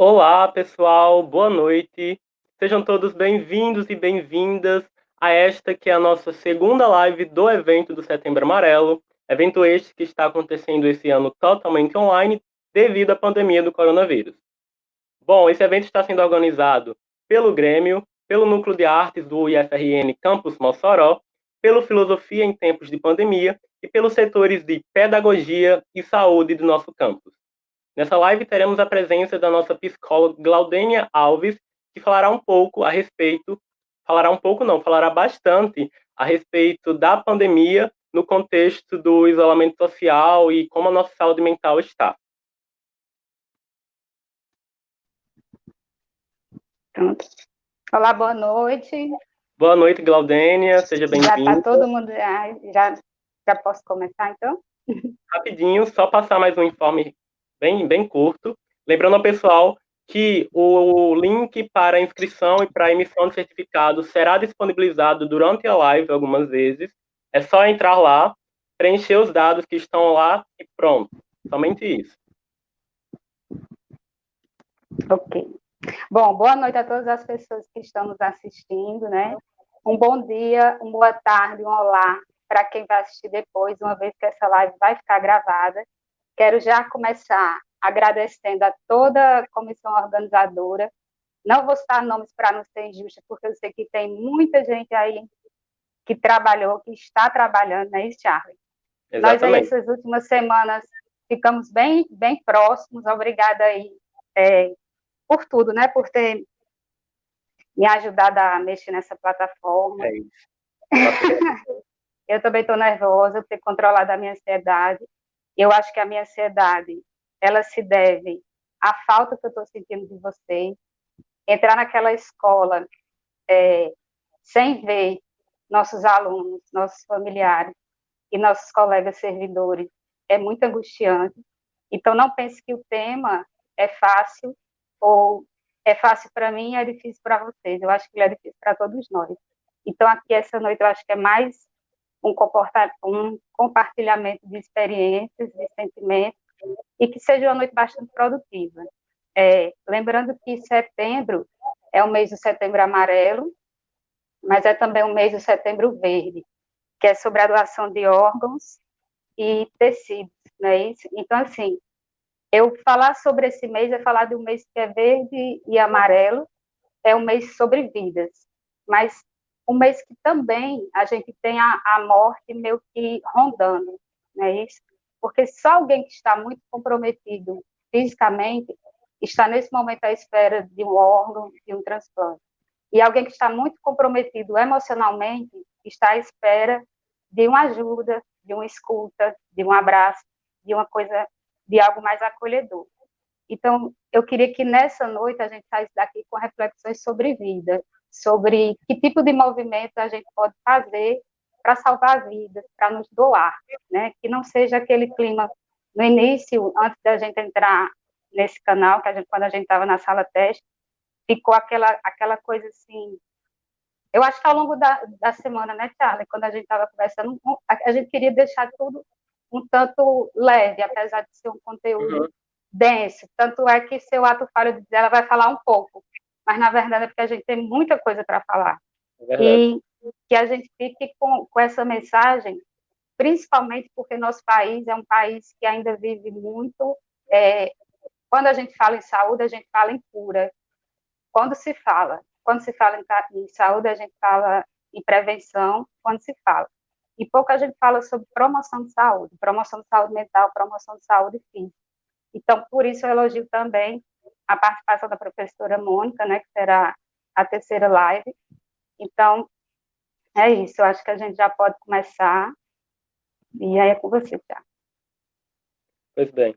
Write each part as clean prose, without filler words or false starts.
Olá, pessoal, boa noite. Sejam todos bem-vindos e bem-vindas a esta que é a nossa segunda live do evento do Setembro Amarelo, evento este que está acontecendo esse ano totalmente online devido à pandemia do coronavírus. Bom, esse evento está sendo organizado pelo Grêmio, pelo Núcleo de Artes do IFRN Campus Mossoró, pelo Filosofia em Tempos de Pandemia e pelos setores de Pedagogia e Saúde do nosso campus. Nessa live teremos a presença da nossa psicóloga Glaudênia Alves, que falará um pouco a respeito, falará um pouco não, falará bastante a respeito da pandemia no contexto do isolamento social e como a nossa saúde mental está. Pronto. Olá, boa noite. Boa noite, Glaudênia, seja Já está bem-vinda. todo mundo, já posso começar, então? Rapidinho, só passar mais um informe bem curto. Lembrando ao pessoal que o link para a inscrição e para a emissão de certificado será disponibilizado durante a live algumas vezes. É só entrar lá, preencher os dados que estão lá e pronto. Somente isso. Ok. Bom, boa noite a todas as pessoas que estão nos assistindo, né? Um bom dia, uma boa tarde, um olá para quem vai assistir depois, uma vez que essa live vai ficar gravada. Quero já começar agradecendo a toda a comissão organizadora. Não vou citar nomes para não ser injusta, porque eu sei que tem muita gente aí que trabalhou, que está trabalhando, né, Charlie? Nós aí, Exatamente. essas últimas semanas, ficamos bem próximos. Obrigada aí por tudo, né? Por ter me ajudado a mexer nessa plataforma. É isso. Tá certo. Eu também estou nervosa por ter controlado a minha ansiedade. Eu acho que a minha ansiedade, ela se deve à falta que eu estou sentindo de vocês. Entrar naquela escola sem ver nossos alunos, nossos familiares e nossos colegas servidores é muito angustiante. Então, não pense que o tema é fácil, ou é fácil para mim e é difícil para vocês. Eu acho que ele é difícil para todos nós. Então, aqui, essa noite, eu acho que é mais um compartilhamento de experiências, de sentimentos, e que seja uma noite bastante produtiva. Lembrando que setembro é o mês do Setembro Amarelo, mas é também o mês do Setembro Verde, que é sobre a doação de órgãos e tecidos, não é isso? Então, assim, eu falar sobre esse mês é falar de um mês que é verde e amarelo, é um mês sobre vidas, mas um mês que também a gente tem a morte meio que rondando, não é isso? Porque só alguém que está muito comprometido fisicamente está nesse momento à espera de um órgão, de um transplante. E alguém que está muito comprometido emocionalmente está à espera de uma ajuda, de uma escuta, de um abraço, de uma coisa, de algo mais acolhedor. Então, eu queria que nessa noite a gente saísse daqui com reflexões sobre vida, sobre que tipo de movimento a gente pode fazer para salvar vidas, para nos doar, né? Que não seja aquele clima no início, antes da gente entrar nesse canal, quando a gente estava na sala teste, ficou aquela coisa assim. Eu acho que ao longo da semana, né, Charlie, quando a gente estava conversando, a gente queria deixar tudo um tanto leve, apesar de ser um conteúdo denso. Tanto é que seu ato falho de dizer, ela vai falar um pouco, mas na verdade é porque a gente tem muita coisa para falar. É verdade. E que a gente fique com essa mensagem, principalmente porque nosso país é um país que ainda vive muito. Quando a gente fala em saúde, a gente fala em cura. Quando se fala em saúde, a gente fala em prevenção, quando se fala. E pouco a gente fala sobre promoção de saúde mental, promoção de saúde física. Então, por isso eu elogio também a participação da professora Mônica, né, que será a terceira live. Então, é isso, eu acho que a gente já pode começar, e aí é com você, Tiago. Pois bem.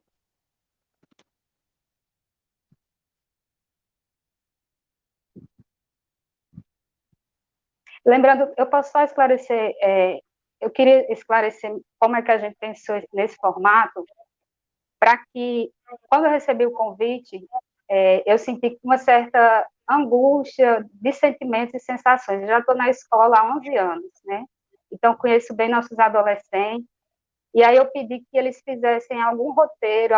Lembrando, eu posso só esclarecer, eu queria esclarecer como é que a gente pensou nesse formato, para que, quando eu recebi o convite, eu senti uma certa angústia de sentimentos e sensações. Eu já estou na escola há 11 anos, né? Então, conheço bem nossos adolescentes, E aí eu pedi que eles fizessem algum roteiro,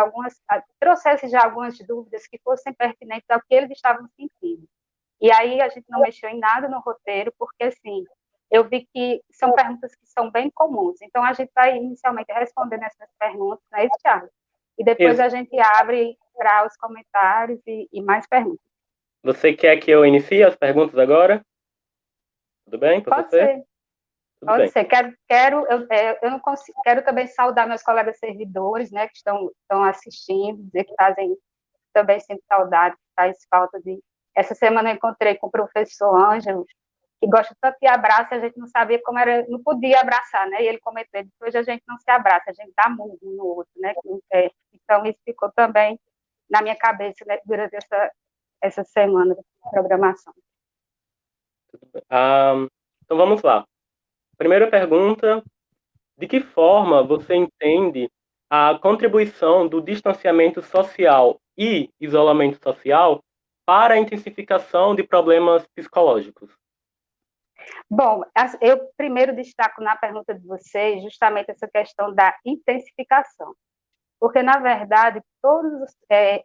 trouxessem já algumas dúvidas que fossem pertinentes ao que eles estavam sentindo. E aí a gente não mexeu em nada no roteiro, porque, assim, eu vi que são perguntas que são bem comuns. Então, a gente vai inicialmente respondendo essas perguntas, né, Thiago? E depois a gente abre para os comentários e mais perguntas. Você quer que eu inicie as perguntas agora? Tudo bem para Pode você? ser. Tudo Pode bem. ser. Eu não consigo, quero também saudar meus colegas servidores, né, que estão assistindo, dizer que fazem também sempre saudade, faz falta de. Essa semana eu encontrei com o professor Ângelo, que gosta tanto de abraço, a gente não sabia como era, não podia abraçar, né? E ele comentou, hoje a gente não se abraça, a gente dá murro um no outro, né? Então, isso ficou também na minha cabeça, né, durante essa semana de programação. Então vamos lá. Primeira pergunta: de que forma você entende a contribuição do distanciamento social e isolamento social para a intensificação de problemas psicológicos? Bom, eu primeiro destaco na pergunta de vocês justamente essa questão da intensificação, porque, na verdade, todos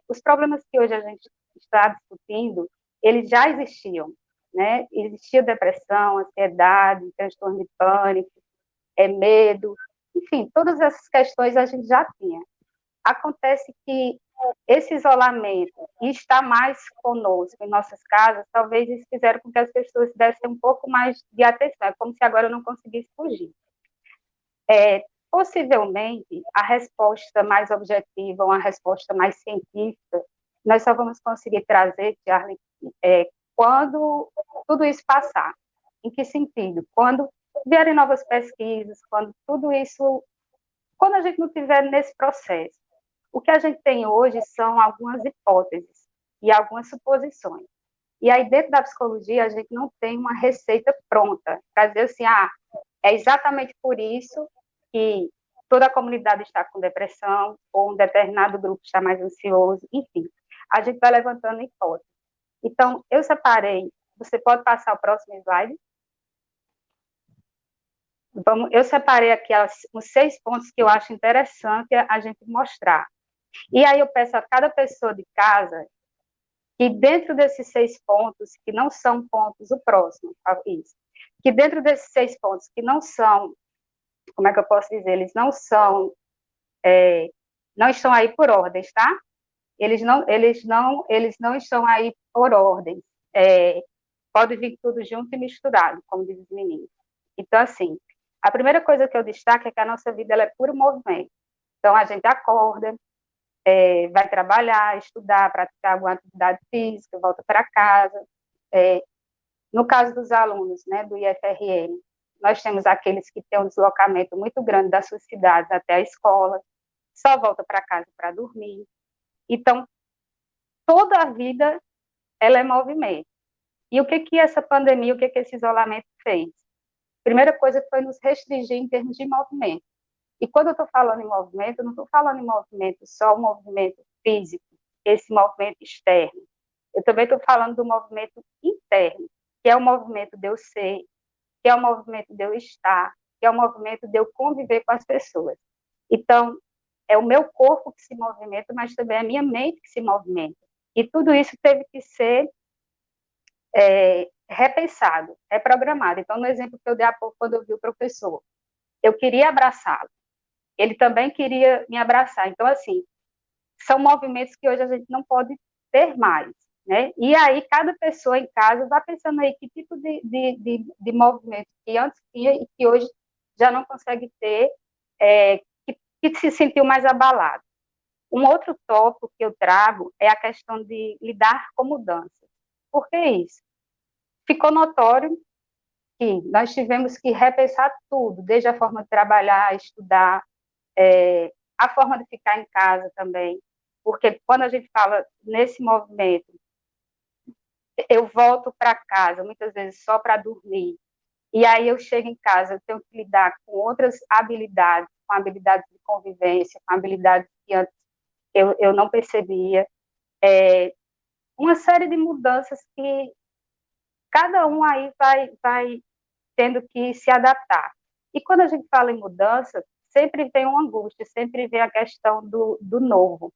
os problemas que hoje a gente está discutindo, eles já existiam, né? Existia depressão, ansiedade, transtorno de pânico, medo, enfim, todas essas questões a gente já tinha. Acontece que esse isolamento e estar mais conosco em nossas casas, talvez isso fizeram com que as pessoas dessem um pouco mais de atenção, é como se agora eu não conseguisse fugir. Possivelmente, a resposta mais objetiva, uma resposta mais científica, nós só vamos conseguir trazer, Charlie, quando tudo isso passar. Em que sentido? Quando vierem novas pesquisas, quando tudo isso, quando a gente não estiver nesse processo. O que a gente tem hoje são algumas hipóteses e algumas suposições. E aí, dentro da psicologia, a gente não tem uma receita pronta para dizer assim, é exatamente por isso que toda a comunidade está com depressão, ou um determinado grupo está mais ansioso, enfim. A gente vai levantando hipóteses. Então, eu separei, você pode passar o próximo slide? Eu separei aqui os 6 pontos que eu acho interessante a gente mostrar. E aí eu peço a cada pessoa de casa que dentro desses 6 pontos, que não são pontos, o próximo, isso, que dentro desses 6 pontos, que não são, como é que eu posso dizer, eles não são, não estão aí por ordens, tá? Eles não estão aí por ordens. Pode vir tudo junto e misturado, como diz os meninos. Então, assim, a primeira coisa que eu destaco é que a nossa vida ela é puro movimento. Então, a gente acorda, vai trabalhar, estudar, praticar alguma atividade física, volta para casa. No caso dos alunos, né, do IFRN, nós temos aqueles que têm um deslocamento muito grande das suas cidades até a escola, só volta para casa para dormir. Então, toda a vida ela é movimento. E o que essa pandemia, o que esse isolamento fez? Primeira coisa foi nos restringir em termos de movimento. E quando eu estou falando em movimento, eu não estou falando em movimento só o movimento físico, esse movimento externo. Eu também estou falando do movimento interno, que é o movimento de eu ser, que é o movimento de eu estar, que é o movimento de eu conviver com as pessoas. Então, é o meu corpo que se movimenta, mas também é a minha mente que se movimenta. E tudo isso teve que ser repensado, reprogramado. Então, no exemplo que eu dei há pouco, quando eu vi o professor, eu queria abraçá-lo, ele também queria me abraçar. Então, assim, são movimentos que hoje a gente não pode ter mais, né? E aí, cada pessoa em casa vai pensando aí que tipo de movimento que antes tinha e que hoje já não consegue ter, que se sentiu mais abalado. Um outro tópico que eu trago é a questão de lidar com mudanças. Por que isso? Ficou notório que nós tivemos que repensar tudo, desde a forma de trabalhar, estudar, a forma de ficar em casa também, porque quando a gente fala nesse movimento, eu volto para casa, muitas vezes só para dormir, e aí eu chego em casa, eu tenho que lidar com outras habilidades, com habilidades de convivência, com habilidades que antes eu não percebia, uma série de mudanças que cada um aí vai tendo que se adaptar. E quando a gente fala em mudança, sempre vem uma angústia, sempre vem a questão do novo.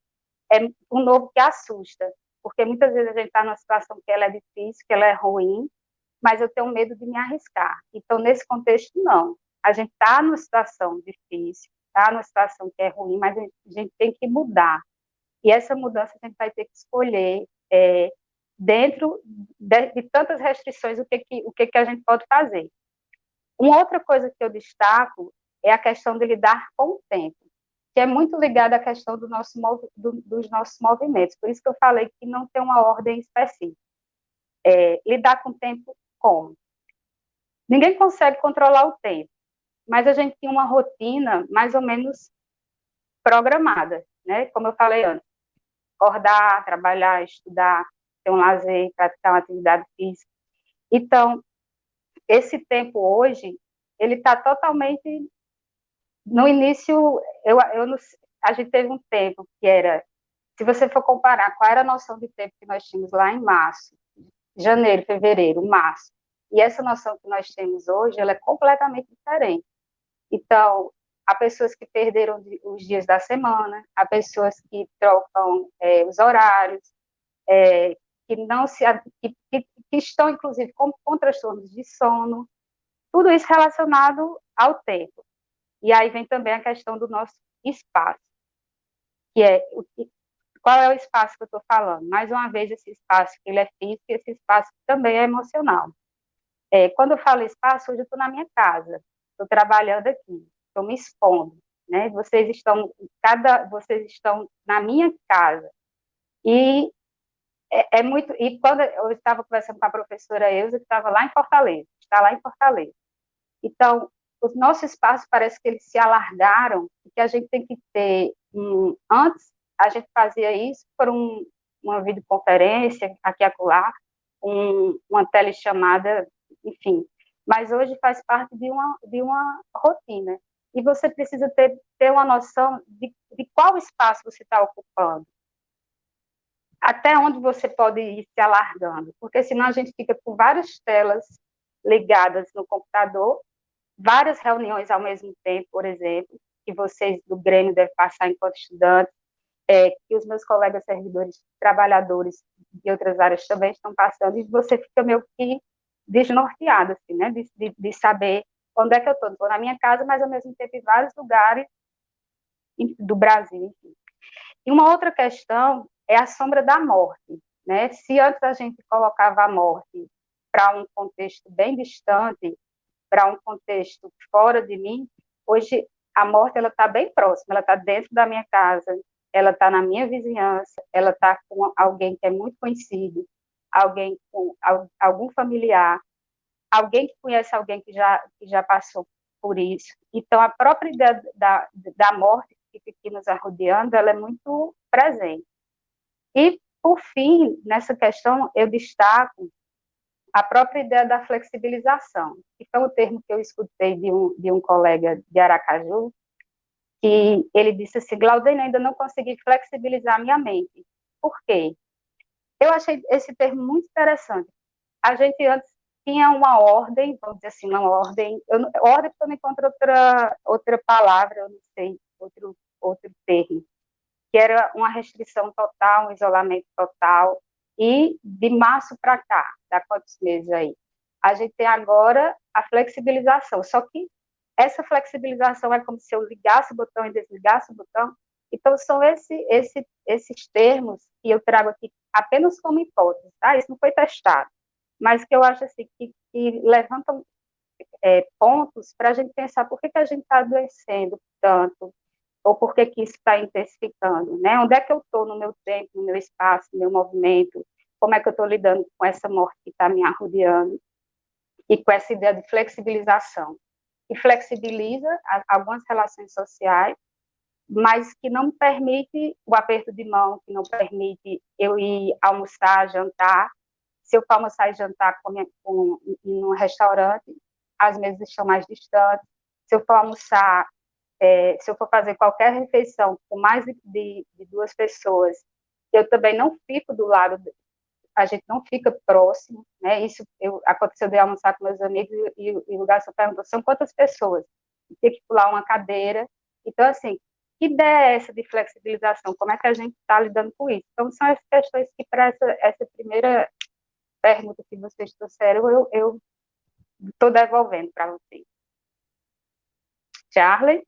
É um novo que assusta, porque muitas vezes a gente está numa situação que ela é difícil, que ela é ruim, mas eu tenho medo de me arriscar. Então, nesse contexto, não. A gente está numa situação difícil, está numa situação que é ruim, mas a gente tem que mudar. E essa mudança a gente vai ter que escolher dentro de tantas restrições o que a gente pode fazer. Uma outra coisa que eu destaco é a questão de lidar com o tempo, que é muito ligada à questão dos nossos movimentos. Por isso que eu falei que não tem uma ordem específica. Lidar com o tempo como? Ninguém consegue controlar o tempo, mas a gente tem uma rotina mais ou menos programada, né? Como eu falei antes, acordar, trabalhar, estudar, ter um lazer, praticar uma atividade física. Então, esse tempo hoje, ele está totalmente... No início, a gente teve um tempo que era... Se você for comparar qual era a noção de tempo que nós tínhamos lá em março, janeiro, fevereiro, março, e essa noção que nós temos hoje, ela é completamente diferente. Então, há pessoas que perderam os dias da semana, há pessoas que trocam os horários, que não se que estão, inclusive, com transtornos de sono, tudo isso relacionado ao tempo. E aí vem também a questão do nosso espaço, que é qual é o espaço que eu estou falando? Mais uma vez, esse espaço que ele é físico, esse espaço também é emocional. Quando eu falo espaço, hoje eu estou na minha casa, estou trabalhando aqui, estou me expondo, né? Vocês estão na minha casa. E é muito... E quando eu estava conversando com a professora Elza, que estava lá em Fortaleza, está lá em Fortaleza. Então, os nossos espaços parece que eles se alargaram, e que a gente tem que ter... Antes, a gente fazia isso por uma videoconferência, aqui e acolá, uma telechamada, enfim. Mas hoje faz parte de uma rotina. E você precisa ter uma noção de qual espaço você está ocupando, até onde você pode ir se alargando, porque senão a gente fica com várias telas ligadas no computador, várias reuniões ao mesmo tempo, por exemplo, que vocês do Grêmio devem passar enquanto estudantes, que os meus colegas servidores, trabalhadores de outras áreas também estão passando, e você fica meio que desnorteado, assim, né, de saber onde é que eu estou. Estou na minha casa, mas ao mesmo tempo em vários lugares do Brasil, enfim. E uma outra questão é a sombra da morte, né? Se antes a gente colocava a morte para um contexto bem distante, para um contexto fora de mim, hoje a morte ela está bem próxima, ela está dentro da minha casa, ela está na minha vizinhança, ela está com alguém que é muito conhecido, alguém com algum familiar, alguém que conhece alguém que já passou por isso. Então, a própria ideia da morte que fica aqui nos arrodeando, ela é muito presente. E, por fim, nessa questão, eu destaco a própria ideia da flexibilização, que foi um termo que eu escutei de um colega de Aracaju, que ele disse assim: Glaudene, ainda não consegui flexibilizar minha mente. Por quê? Eu achei esse termo muito interessante. A gente antes tinha uma ordem, vamos dizer assim, uma ordem, ordem porque eu não encontro outra palavra, eu não sei, outro termo, que era uma restrição total, um isolamento total, e de março para cá, dá quantos meses aí? A gente tem agora a flexibilização, só que essa flexibilização é como se eu ligasse o botão e desligasse o botão. Então, são esses termos que eu trago aqui apenas como hipótese, tá? Isso não foi testado, mas que eu acho assim, que levantam pontos para a gente pensar por que a gente está adoecendo tanto, ou por que isso está intensificando, né? Onde é que eu estou no meu tempo, no meu espaço, no meu movimento, como é que eu estou lidando com essa morte que está me arrodeando, e com essa ideia de flexibilização, que flexibiliza algumas relações sociais, mas que não permite o aperto de mão, que não permite eu ir almoçar, jantar. Se eu for almoçar e jantar em um restaurante, as mesas estão mais distantes. Se eu for almoçar, se eu for fazer qualquer refeição com mais de duas pessoas, eu também não fico do lado, a gente não fica próximo, né? Isso aconteceu de almoçar com meus amigos e o garçom perguntou: são quantas pessoas? Tem que pular uma cadeira Então, assim, que ideia é essa de flexibilização? Como é que a gente está lidando com isso? Então, são as questões que, para essa primeira pergunta que vocês trouxeram, eu estou devolvendo para vocês. Charlie?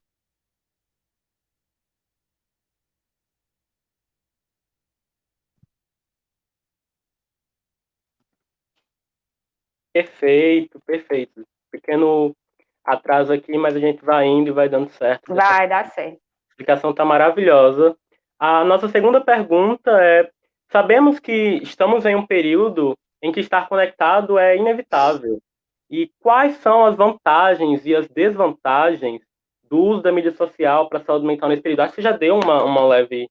Perfeito, perfeito. Pequeno atraso aqui, mas a gente vai indo e vai dando certo. Vai dar certo. A explicação está maravilhosa. A nossa segunda pergunta é: sabemos que estamos em um período em que estar conectado é inevitável. E quais são as vantagens e as desvantagens do uso da mídia social para a saúde mental nesse período? Acho que você já deu uma leve,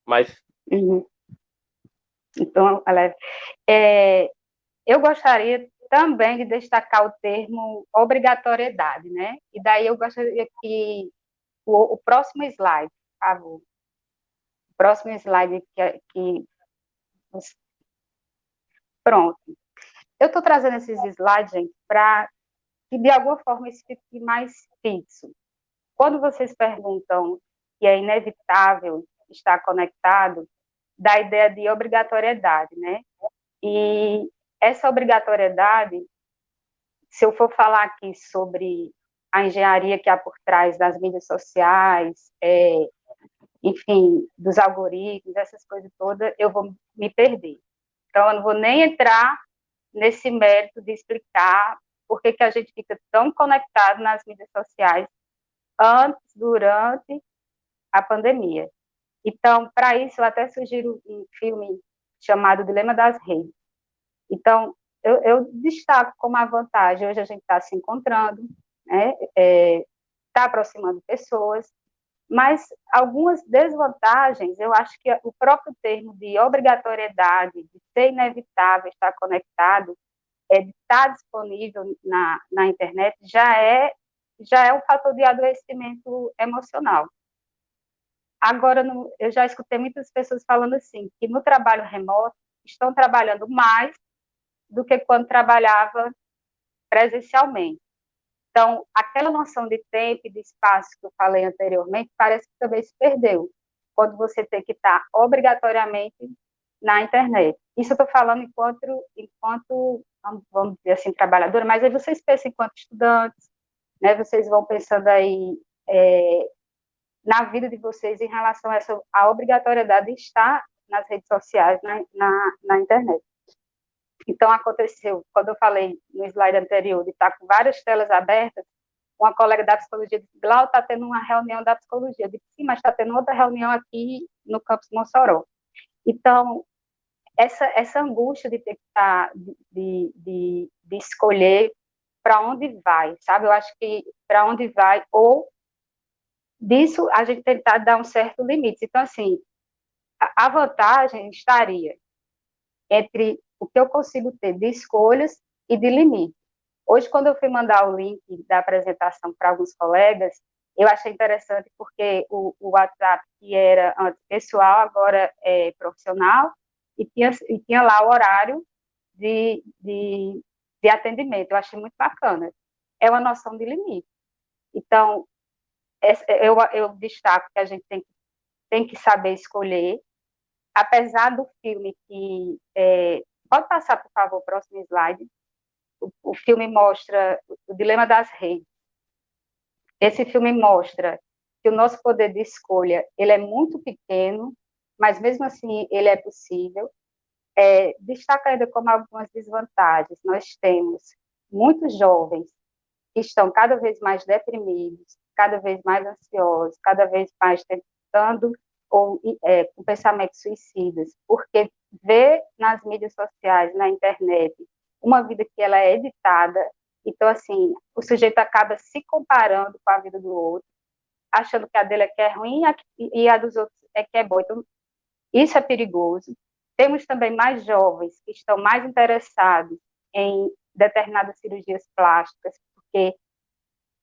mas Uhum. Então, eu gostaria também de destacar o termo obrigatoriedade, né? E daí eu gostaria que o próximo slide, por favor. O próximo slide que pronto. Eu estou trazendo esses slides, gente, para que de alguma forma isso fique mais fixo. Quando vocês perguntam que é inevitável estar conectado, dá a ideia de obrigatoriedade, né? E essa obrigatoriedade, se eu for falar aqui sobre a engenharia que há por trás das mídias sociais, enfim, dos algoritmos, essas coisas todas, eu vou me perder. Então, eu não vou nem entrar nesse mérito de explicar por que a gente fica tão conectado nas mídias sociais antes, durante a pandemia. Então, para isso, eu até sugiro um filme chamado Dilema das Redes. Então, eu destaco como a vantagem, hoje a gente está se encontrando, né, está aproximando pessoas, mas algumas desvantagens, eu acho que o próprio termo de obrigatoriedade, de ser inevitável estar conectado, de estar disponível na internet, já é um fator de adoecimento emocional. Agora, eu já escutei muitas pessoas falando assim, que no trabalho remoto estão trabalhando mais do que quando trabalhava presencialmente. Então, aquela noção de tempo e de espaço que eu falei anteriormente, parece que também se perdeu, quando você tem que estar obrigatoriamente na internet. Isso eu estou falando enquanto, vamos dizer assim, trabalhadora, mas aí vocês pensam enquanto estudantes, né, vocês vão pensando aí na vida de vocês em relação a essa a obrigatoriedade de estar nas redes sociais, na internet. Então, aconteceu, quando eu falei no slide anterior, de estar com várias telas abertas, uma colega da psicologia disse, Glau, está tendo uma reunião da psicologia. Eu disse, sim, mas está tendo outra reunião aqui no campus Mossoró. Então, essa angústia de ter que estar, de escolher para onde vai, sabe? Eu acho que para onde vai, ou disso a gente tentar dar um certo limite. Então, assim, a vantagem estaria entre o que eu consigo ter de escolhas e de limite. Hoje, quando eu fui mandar o link da apresentação para alguns colegas, eu achei interessante porque o WhatsApp, que era antes pessoal, agora é profissional, e tinha lá o horário de atendimento. Eu achei muito bacana. É uma noção de limite. Então, eu destaco que a gente tem que saber escolher, apesar do filme que... pode passar, por favor, o próximo slide. O filme mostra o dilema das redes. Esse filme mostra que o nosso poder de escolha ele é muito pequeno, mas mesmo assim ele é possível. Destaca ainda como algumas desvantagens. Nós temos muitos jovens que estão cada vez mais deprimidos, cada vez mais ansiosos, cada vez mais tentando ou com pensamentos suicidas, porque vê nas mídias sociais, na internet, uma vida que ela é editada. Então, assim, o sujeito acaba se comparando com a vida do outro, achando que a dele é que é ruim e a dos outros é que é boa. Então, isso é perigoso. Temos também mais jovens que estão mais interessados em determinadas cirurgias plásticas, porque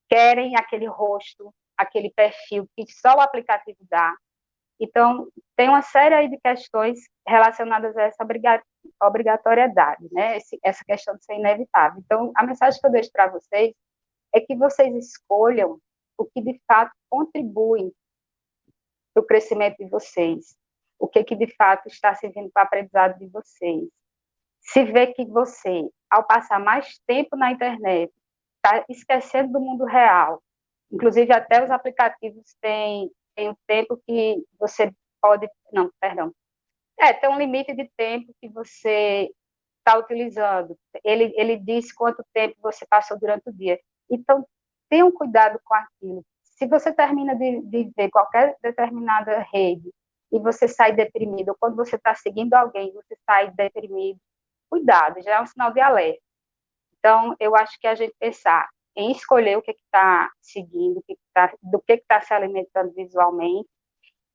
querem aquele rosto, aquele perfil que só o aplicativo dá. Então, tem uma série aí de questões relacionadas a essa obrigatoriedade, né? Essa questão de ser inevitável. Então, a mensagem que eu deixo para vocês é que vocês escolham o que de fato contribui para o crescimento de vocês, o que de fato está servindo para o aprendizado de vocês. Se vê que você, ao passar mais tempo na internet, está esquecendo do mundo real, inclusive até os aplicativos têm um tempo que você pode, não, perdão, tem um limite de tempo que você está utilizando. Ele diz quanto tempo você passou durante o dia. Então, tenha um cuidado com aquilo. Se você termina de ver qualquer determinada rede e você sai deprimido, ou quando você está seguindo alguém e você sai deprimido, cuidado, já é um sinal de alerta. Então, eu acho que a gente pensar em escolher o que está seguindo, do que está se alimentando visualmente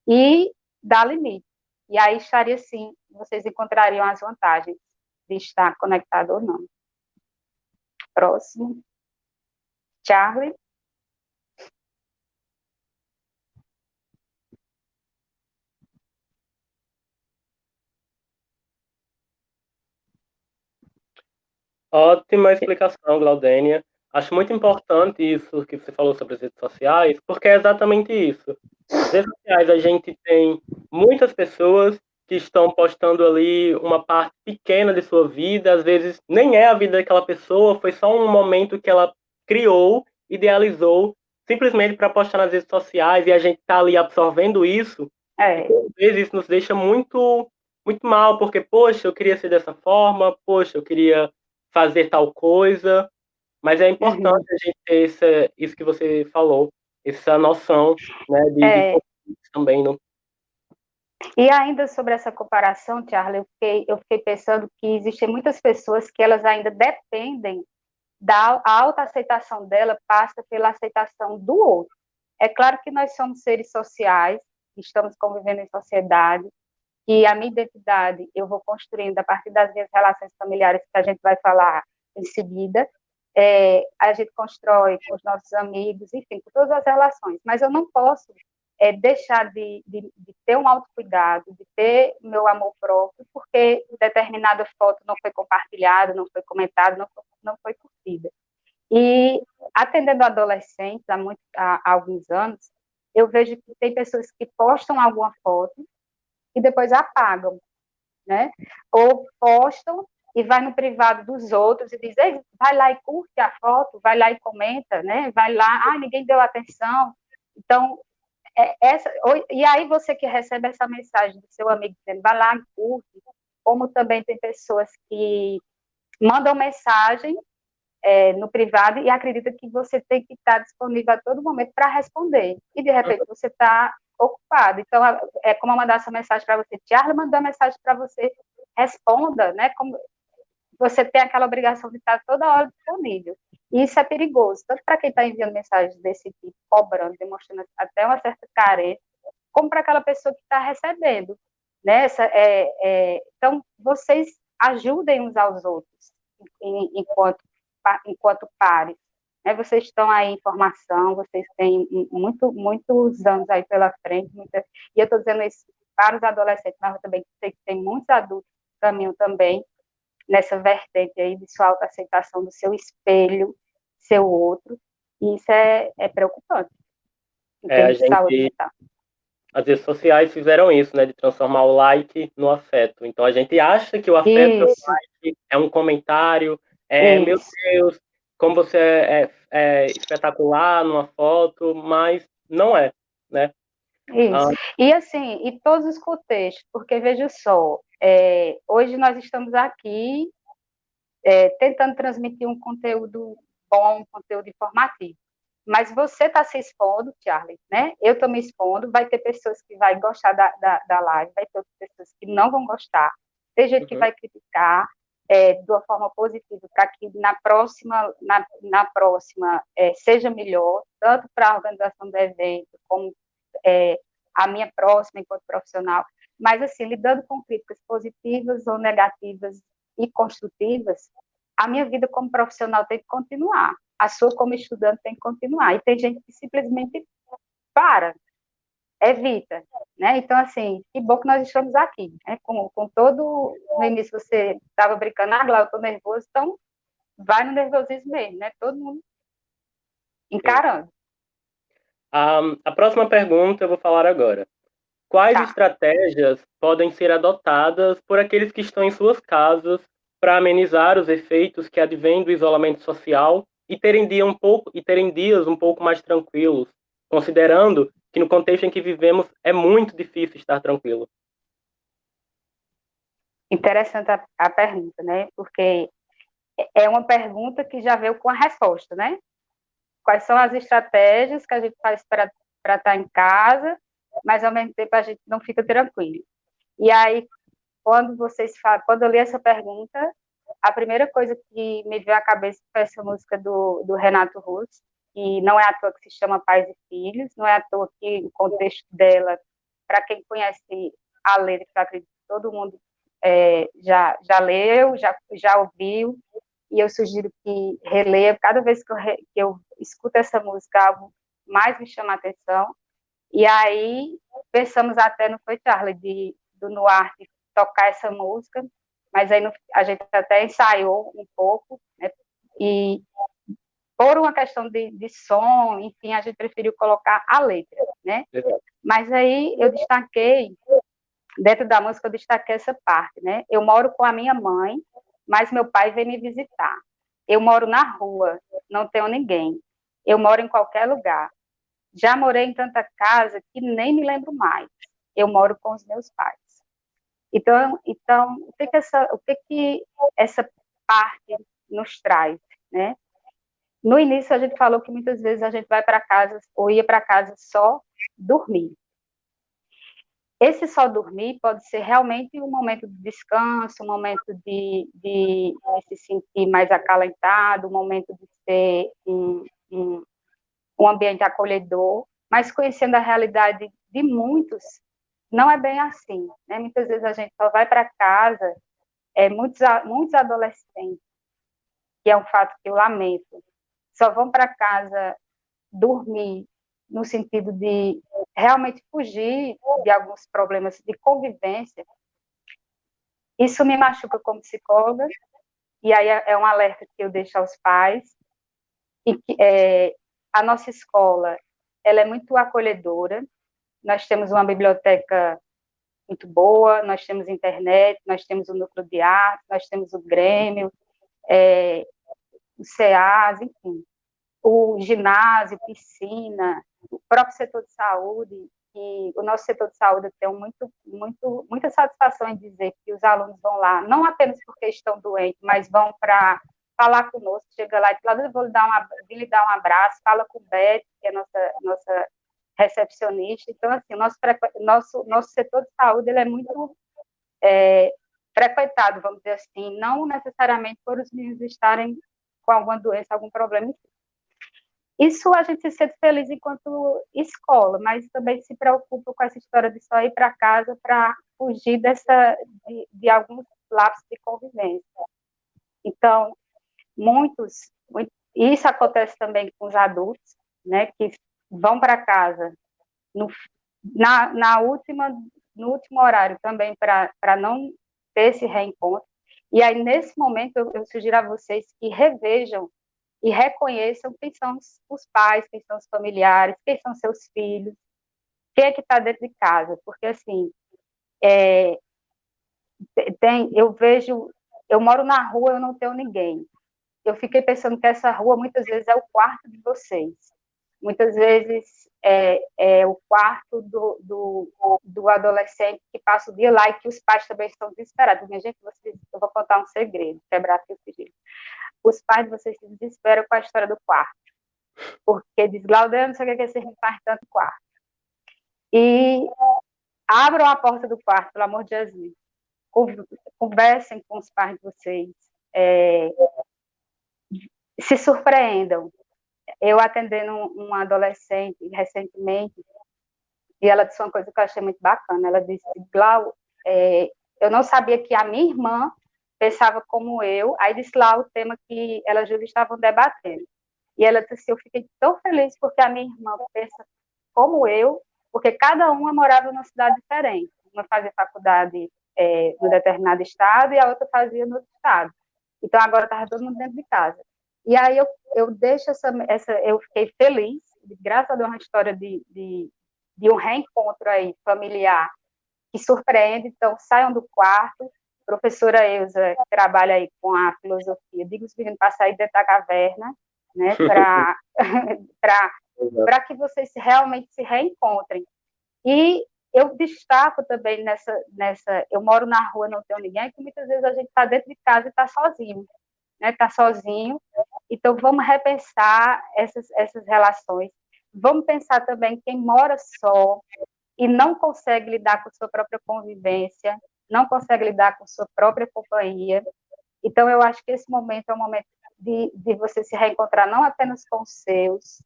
e dar limite. E aí estaria, sim, vocês encontrariam as vantagens de estar conectado ou não. Próximo. Charlie. Ótima explicação, Glaudênia. Acho muito importante isso que você falou sobre as redes sociais, porque é exatamente isso. As redes sociais, a gente tem muitas pessoas que estão postando ali uma parte pequena de sua vida, às vezes nem é a vida daquela pessoa, foi só um momento que ela criou, idealizou, simplesmente para postar nas redes sociais e a gente tá ali absorvendo isso. E às vezes isso nos deixa muito mal, porque, poxa, eu queria ser dessa forma, poxa, eu queria fazer tal coisa, mas é importante a gente ter isso que você falou, essa noção, né, de também. Não... E ainda sobre essa comparação, Charlie, eu fiquei pensando que existem muitas pessoas que elas ainda dependem a autoaceitação dela passa pela aceitação do outro. É claro que nós somos seres sociais, estamos convivendo em sociedade, e a minha identidade eu vou construindo a partir das minhas relações familiares, que a gente vai falar em seguida, a gente constrói com os nossos amigos, enfim, com todas as relações, mas eu não posso deixar de ter um autocuidado, de ter meu amor próprio, porque determinada foto não foi compartilhada, não foi comentada, não foi curtida. E atendendo adolescentes há alguns anos, eu vejo que tem pessoas que postam alguma foto e depois apagam, né? Ou postam e vai no privado dos outros e diz, ei, vai lá e curte a foto, vai lá e comenta, né? Vai lá, ninguém deu atenção. Então, e aí você que recebe essa mensagem do seu amigo dizendo, vai lá e curte, como também tem pessoas que mandam mensagem no privado e acredita que você tem que estar disponível a todo momento para responder. E, de repente, você está ocupado. Então, é como eu mandar essa mensagem para você. Charlie mandou uma mensagem para você, responda, né? Como você tem aquela obrigação de estar toda hora disponível. E isso é perigoso, tanto para quem está enviando mensagens desse tipo, cobrando, demonstrando até uma certa carência, como para aquela pessoa que está recebendo. Né? Então, vocês ajudem uns aos outros, enquanto pares. Né? Vocês estão aí em formação, vocês têm muitos anos aí pela frente, e eu estou dizendo isso para os adolescentes, mas eu também sei que tem muitos adultos no caminho também, nessa vertente aí de sua autoaceitação do seu espelho, seu outro, e isso é preocupante, em termos de saúde mental. As redes sociais fizeram isso, né, de transformar o like no afeto. Então a gente acha que o afeto é um like, é um comentário, meu Deus, como você é espetacular numa foto, mas não é, né? Isso. E assim, e todos os contextos, porque veja só, hoje nós estamos aqui tentando transmitir um conteúdo bom, um conteúdo informativo. Mas você está se expondo, Charlie, né? Eu estou me expondo, vai ter pessoas que vão gostar da live, vai ter outras pessoas que não vão gostar, tem gente que vai criticar de uma forma positiva, para que na próxima seja melhor, tanto para a organização do evento, como a minha próxima enquanto profissional, mas assim, lidando com críticas positivas ou negativas e construtivas, a minha vida como profissional tem que continuar, a sua como estudante tem que continuar, e tem gente que simplesmente evita, né? Então, assim, que bom que nós estamos aqui, né? Com todo, no início você estava brincando, Glau, eu estou nervoso, então vai no nervosismo mesmo, né? Todo mundo encarando. A próxima pergunta eu vou falar agora. Quais Tá. estratégias podem ser adotadas por aqueles que estão em suas casas para amenizar os efeitos que advêm do isolamento social e terem dias um pouco mais tranquilos, considerando que no contexto em que vivemos é muito difícil estar tranquilo? Interessante a pergunta, né? Porque é uma pergunta que já veio com a resposta, né? Quais são as estratégias que a gente faz para estar em casa, mas ao mesmo tempo a gente não fica tranquilo. E aí, quando eu li essa pergunta, a primeira coisa que me veio à cabeça foi essa música do Renato Russo, que não é à toa que se chama Pais e Filhos, não é à toa que o contexto dela, para quem conhece a letra, que eu acredito que todo mundo já leu, já ouviu, e eu sugiro que releia. Cada vez que eu escuto essa música, algo mais me chama a atenção. E aí, pensamos até, não foi, Charlie, do Noir de tocar essa música, mas aí a gente até ensaiou um pouco, né? E por uma questão de som, enfim, a gente preferiu colocar a letra, né? Mas aí eu destaquei, dentro da música, eu destaquei essa parte, né? Eu moro com a minha mãe, mas meu pai vem me visitar. Eu moro na rua, não tenho ninguém. Eu moro em qualquer lugar. Já morei em tanta casa que nem me lembro mais. Eu moro com os meus pais. Então o que que essa parte nos traz, né? No início a gente falou que muitas vezes a gente vai para casa ou ia para casa só dormir. Esse só dormir pode ser realmente um momento de descanso, um momento de se sentir mais acalentado, um momento de ser um ambiente acolhedor, mas conhecendo a realidade de muitos, não é bem assim, né? Muitas vezes a gente só vai para casa, muitos adolescentes, que é um fato que eu lamento, só vão para casa dormir no sentido de realmente fugir de alguns problemas de convivência. Isso me machuca como psicóloga, e aí é um alerta que eu deixo aos pais, e que a nossa escola ela é muito acolhedora, nós temos uma biblioteca muito boa, nós temos internet, nós temos o núcleo de arte, nós temos o Grêmio, o SEAS, enfim, o ginásio, piscina, o próprio setor de saúde, e o nosso setor de saúde tem muita satisfação em dizer que os alunos vão lá, não apenas porque estão doentes, mas vão para falar conosco, chega lá e fala, eu vou lhe dar um abraço, fala com o Beth, que é nossa recepcionista. Então, assim, nosso setor de saúde ele é muito frequentado, vamos dizer assim, não necessariamente por os meninos estarem com alguma doença, algum problema. Isso a gente se sente feliz enquanto escola, mas também se preocupa com essa história de só ir para casa para fugir de alguns lapsos de convivência. Então, isso acontece também com os adultos, né, que vão para casa no, no último horário também para não ter esse reencontro. E aí, nesse momento, eu sugiro a vocês que revejam e reconheçam quem são os pais, quem são os familiares, quem são seus filhos, quem é que está dentro de casa. Porque, assim, eu moro na rua, eu não tenho ninguém. Eu fiquei pensando que essa rua, muitas vezes, é o quarto de vocês. Muitas vezes é o quarto do adolescente que passa o dia lá e que os pais também estão desesperados. Minha gente, eu vou contar um segredo, quebrar aqui o sigilo. Os pais de vocês se desesperam com a história do quarto, porque diz, Glaudeano, não sei o que vocês me faz tanto quarto. E abram a porta do quarto, pelo amor de Jesus. Conversem com os pais de vocês. Se surpreendam. Eu atendendo uma adolescente recentemente, e ela disse uma coisa que eu achei muito bacana. Ela disse, Glau, eu não sabia que a minha irmã pensava como eu. Aí disse lá o tema que ela e a Júlia estavam debatendo. E ela disse assim, eu fiquei tão feliz porque a minha irmã pensa como eu, porque cada uma morava numa cidade diferente. Uma fazia faculdade no determinado estado e a outra fazia no outro estado. Então, agora estava todo mundo dentro de casa. E aí eu deixo eu fiquei feliz graças a Deus, uma história de um reencontro aí familiar que surpreende. Então, saiam do quarto. Professora Eusa trabalha aí com a filosofia, diga os meninos para sair dentro da caverna, né, para que vocês realmente se reencontrem. E eu destaco também eu moro na rua, não tenho ninguém, que muitas vezes a gente está dentro de casa e está sozinho, né, está sozinho. Então, vamos repensar essas relações. Vamos pensar também quem mora só e não consegue lidar com sua própria convivência, não consegue lidar com sua própria companhia. Então, eu acho que esse momento é um momento de você se reencontrar não apenas com os seus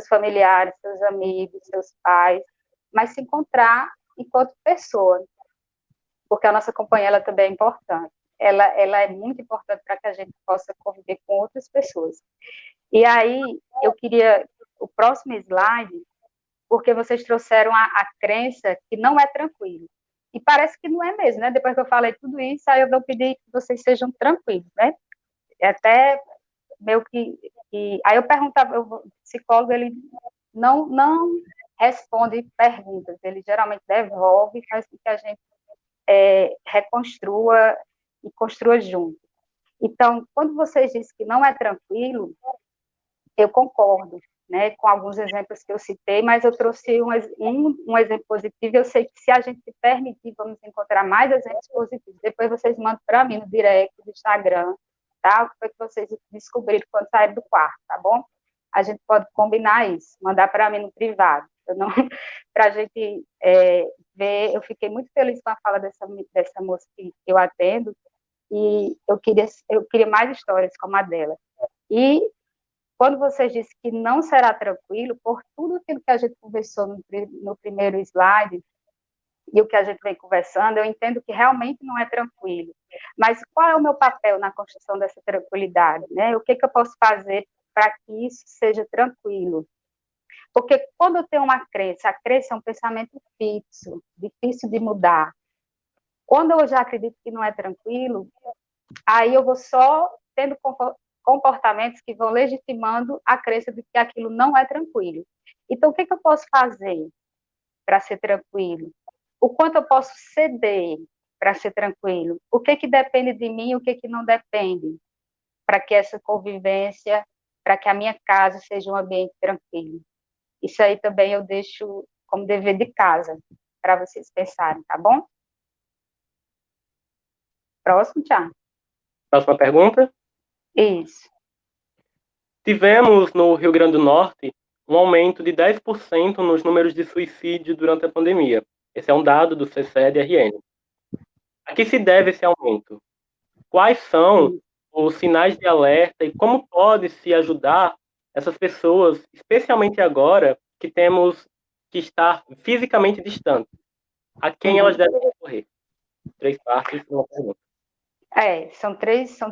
familiares, seus amigos, seus pais, mas se encontrar enquanto pessoa, porque a nossa companhia ela também é importante. Ela é muito importante para que a gente possa conviver com outras pessoas. E aí, eu queria o próximo slide, porque vocês trouxeram a crença que não é tranquilo. E parece que não é mesmo, né? Depois que eu falei tudo isso, aí eu vou pedir que vocês sejam tranquilos, né? Até meio que... Aí eu perguntava, o psicólogo, ele não responde perguntas, ele geralmente devolve e faz com que a gente reconstrua e construa junto. Então, quando vocês dizem que não é tranquilo, eu concordo, né, com alguns exemplos que eu citei, mas eu trouxe um exemplo positivo. Eu sei que se a gente se permitir, vamos encontrar mais exemplos positivos. Depois vocês mandam para mim no direct do Instagram, tá? O que foi que vocês descobriram quando saíram do quarto, tá bom? A gente pode combinar isso, mandar para mim no privado. Para a gente ver. Eu fiquei muito feliz com a fala dessa moça que eu atendo, e eu queria mais histórias como a dela. E quando você disse que não será tranquilo, por tudo aquilo que a gente conversou no primeiro slide, e o que a gente vem conversando, eu entendo que realmente não é tranquilo. Mas qual é o meu papel na construção dessa tranquilidade, né? O que eu posso fazer para que isso seja tranquilo? Porque quando eu tenho uma crença, a crença é um pensamento fixo, difícil de mudar. Quando eu já acredito que não é tranquilo, aí eu vou só tendo comportamentos que vão legitimando a crença de que aquilo não é tranquilo. Então, o que eu posso fazer para ser tranquilo? O quanto eu posso ceder para ser tranquilo? O que depende de mim e o que não depende? Para que essa convivência, para que a minha casa seja um ambiente tranquilo. Isso aí também eu deixo como dever de casa, para vocês pensarem, tá bom? Próximo, Thiago. Próxima pergunta. Isso. Tivemos no Rio Grande do Norte um aumento de 10% nos números de suicídio durante a pandemia. Esse é um dado do CCE-DRN. A que se deve esse aumento? Quais são os sinais de alerta e como pode-se ajudar essas pessoas, especialmente agora que temos que estar fisicamente distantes? A quem elas devem recorrer? 3 partes, uma pergunta. São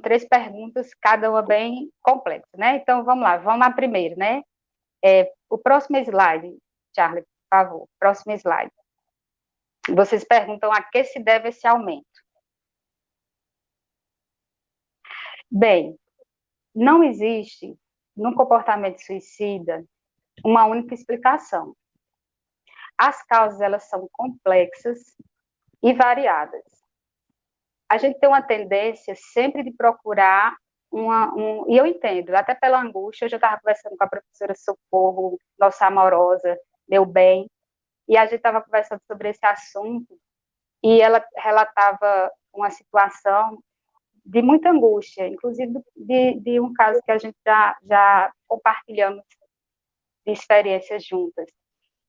três perguntas, cada uma bem complexa, né? Então, vamos lá, vamos à primeira, né? O próximo slide, Charlie, por favor, próximo slide. Vocês perguntam a que se deve esse aumento. Bem, não existe, no comportamento suicida, uma única explicação. As causas, elas são complexas e variadas. A gente tem uma tendência sempre de procurar e eu entendo, até pela angústia. Hoje eu estava conversando com a professora Socorro, nossa amorosa, meu bem, e a gente estava conversando sobre esse assunto, e ela relatava uma situação de muita angústia, inclusive de um caso que a gente já compartilhamos de experiências juntas.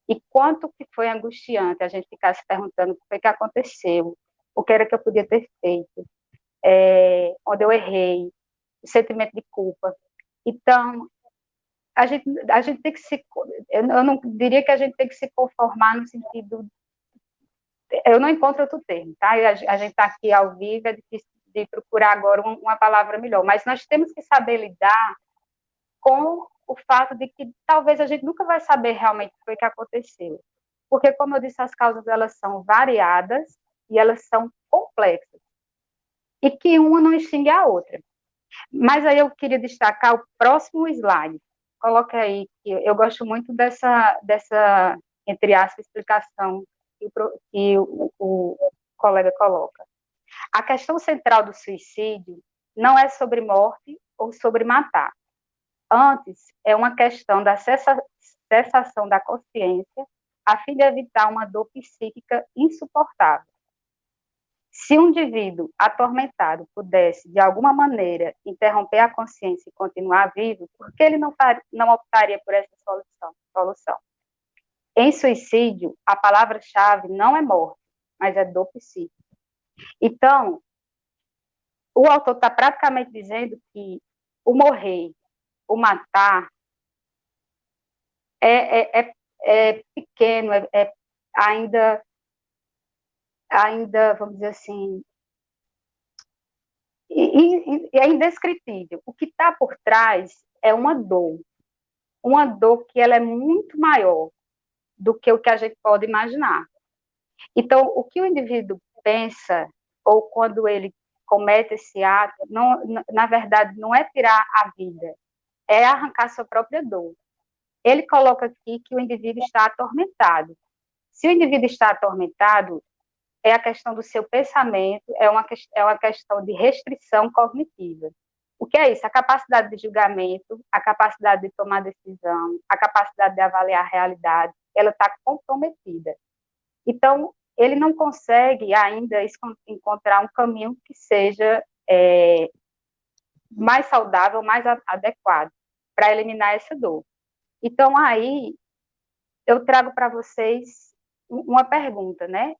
E quanto que foi angustiante a gente ficar se perguntando o que foi que aconteceu, o que era que eu podia ter feito, onde eu errei, o sentimento de culpa. Então, a gente tem que eu não diria que a gente tem que se conformar no sentido, eu não encontro outro termo, tá? A gente está aqui ao vivo, é difícil de procurar agora uma palavra melhor, mas nós temos que saber lidar com o fato de que talvez a gente nunca vai saber realmente o que foi que aconteceu. Porque, como eu disse, as causas elas são variadas e elas são complexas. E que uma não extingue a outra. Mas aí eu queria destacar o próximo slide. coloque aí, que eu gosto muito dessa entre aspas, explicação que o colega coloca. A questão central do suicídio não é sobre morte ou sobre matar. Antes, é uma questão da cessação da consciência a fim de evitar uma dor psíquica insuportável. Se um indivíduo atormentado pudesse, de alguma maneira, interromper a consciência e continuar vivo, por que ele não optaria por essa solução? Em suicídio, a palavra-chave não é morte, mas é dor psíquica. Então, o autor está praticamente dizendo que o morrer, o matar, é pequeno, ainda, vamos dizer assim, é indescritível. O que está por trás é uma dor que ela é muito maior do que o que a gente pode imaginar. Então, o que o indivíduo pensa, ou quando ele comete esse ato, não, na verdade, não é tirar a vida, é arrancar sua própria dor. Ele coloca aqui que o indivíduo está atormentado. Se o indivíduo está atormentado, é a questão do seu pensamento, é uma questão de restrição cognitiva. O que é isso? A capacidade de julgamento, a capacidade de tomar decisão, a capacidade de avaliar a realidade, ela está comprometida. Então, ele não consegue ainda encontrar um caminho que seja mais saudável, mais adequado para eliminar essa dor. Então, aí, eu trago para vocês uma pergunta, né?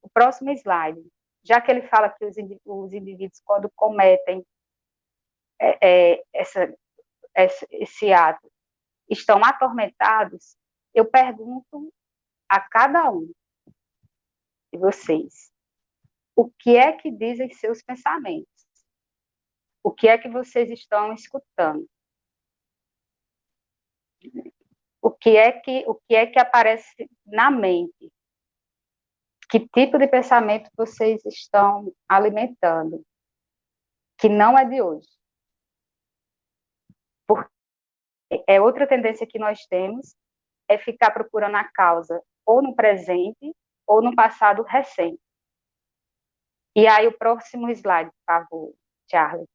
O próximo slide. Já que ele fala que os indivíduos, quando cometem esse ato, estão atormentados, eu pergunto a cada um de vocês, o que é que dizem seus pensamentos? O que é que vocês estão escutando? O que é que aparece na mente? Que tipo de pensamento vocês estão alimentando? Que não é de hoje. Porque é outra tendência que nós temos, é ficar procurando a causa ou no presente ou no passado recente. E aí o próximo slide, por favor, Charlie.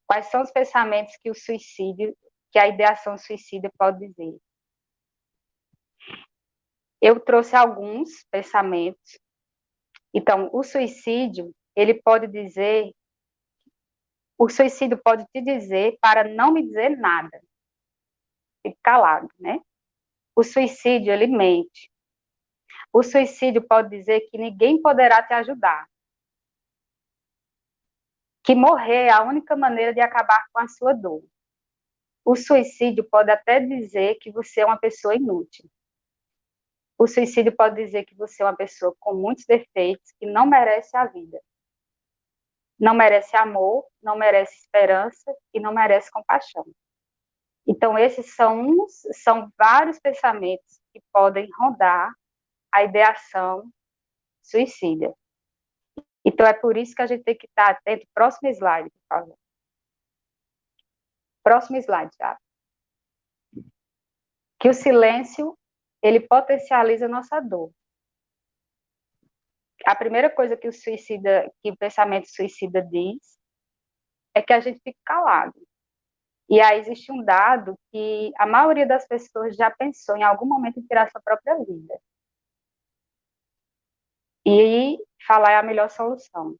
Quais são os pensamentos que que a ideação suicida pode dizer? Eu trouxe alguns pensamentos. Então, o suicídio pode te dizer para não me dizer nada. Fique calado, né? O suicídio, ele mente. O suicídio pode dizer que ninguém poderá te ajudar. Que morrer é a única maneira de acabar com a sua dor. O suicídio pode até dizer que você é uma pessoa inútil. O suicídio pode dizer que você é uma pessoa com muitos defeitos que não merece a vida. Não merece amor, não merece esperança e não merece compaixão. Então, esses são vários pensamentos que podem rondar a ideação suicida. Então, é por isso que a gente tem que estar atento. Próximo slide, por favor. Próximo slide, tá? Que o silêncio, ele potencializa a nossa dor. A primeira coisa que o pensamento suicida diz é que a gente fica calado. E aí existe um dado que a maioria das pessoas já pensou em algum momento em tirar sua própria vida. E falar é a melhor solução.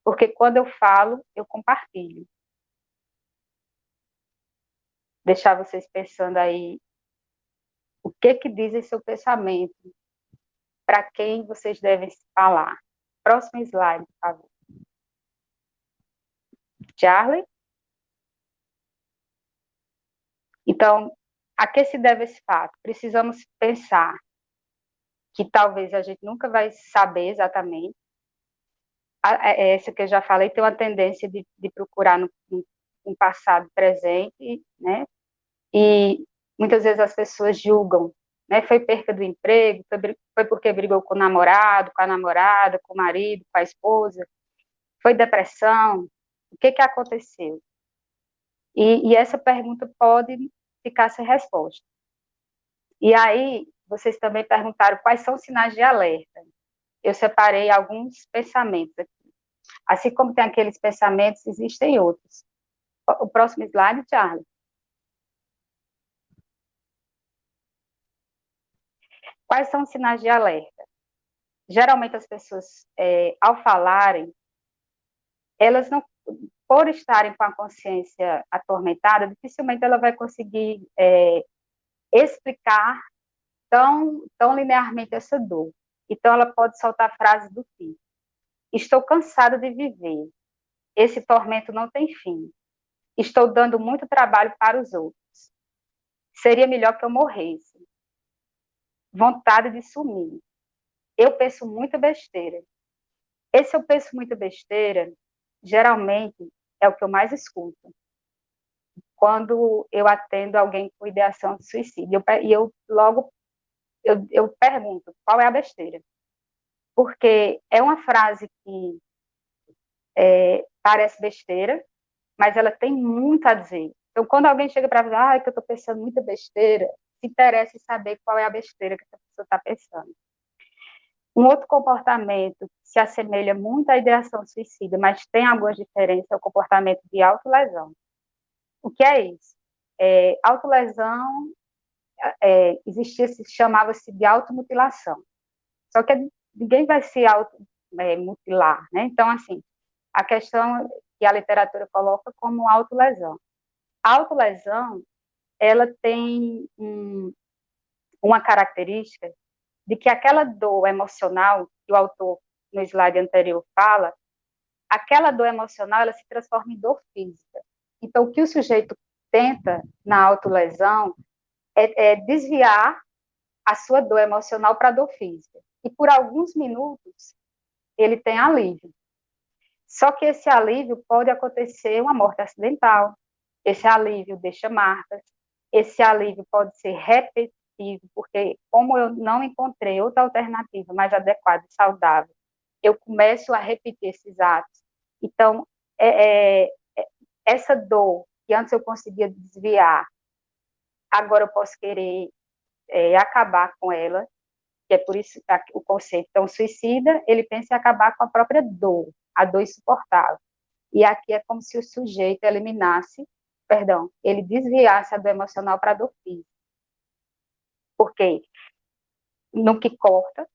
Porque quando eu falo, eu compartilho. Deixar vocês pensando aí o que dizem seu pensamento, para quem vocês devem falar. Próximo slide, por favor. Charlie? Então, a que se deve esse fato? Precisamos pensar que talvez a gente nunca vai saber exatamente. Essa que eu já falei tem uma tendência de procurar no passado presente, né? E muitas vezes as pessoas julgam, né? Foi perca do emprego, foi porque brigou com o namorado, com a namorada, com o marido, com a esposa, foi depressão, o que aconteceu? E essa pergunta pode ficar sem resposta. E aí, vocês também perguntaram quais são os sinais de alerta. Eu separei alguns pensamentos aqui. Assim como tem aqueles pensamentos, existem outros. O próximo slide, Charlie. Quais são os sinais de alerta? Geralmente as pessoas, ao falarem, elas não, por estarem com a consciência atormentada, dificilmente ela vai conseguir explicar tão linearmente essa dor. Então ela pode soltar frases do tipo: estou cansada de viver, esse tormento não tem fim, estou dando muito trabalho para os outros, seria melhor que eu morresse, vontade de sumir, eu penso muita besteira. Esse eu penso muita besteira, geralmente, é o que eu mais escuto quando eu atendo alguém com ideação de suicídio. E eu logo eu pergunto, qual é a besteira? Porque é uma frase que parece besteira, mas ela tem muito a dizer. Então, quando alguém chega para falar, que eu estou pensando muita besteira, se interessa em saber qual é a besteira que essa pessoa está pensando. Um outro comportamento que se assemelha muito à ideação suicida, mas tem algumas diferenças, é o comportamento de autolesão. O que é isso? Autolesão chamava-se de automutilação. Só que ninguém vai se automutilar, né? Então, assim, a questão que a literatura coloca como autolesão. A autolesão, ela tem uma característica de que aquela dor emocional que o autor no slide anterior fala, aquela dor emocional ela se transforma em dor física. Então, o que o sujeito tenta na autolesão é desviar a sua dor emocional para a dor física. E por alguns minutos ele tem alívio. Só que esse alívio pode acontecer uma morte acidental, esse alívio deixa marcas, esse alívio pode ser repetitivo, porque como eu não encontrei outra alternativa mais adequada e saudável, eu começo a repetir esses atos. Então, essa dor que antes eu conseguia desviar, agora eu posso querer acabar com ela, que é por isso o conceito. Então, suicida, ele pensa em acabar com a própria dor, a dor insuportável. E aqui é como se o sujeito ele desviasse a dor emocional para a dor física. Porque no que corta,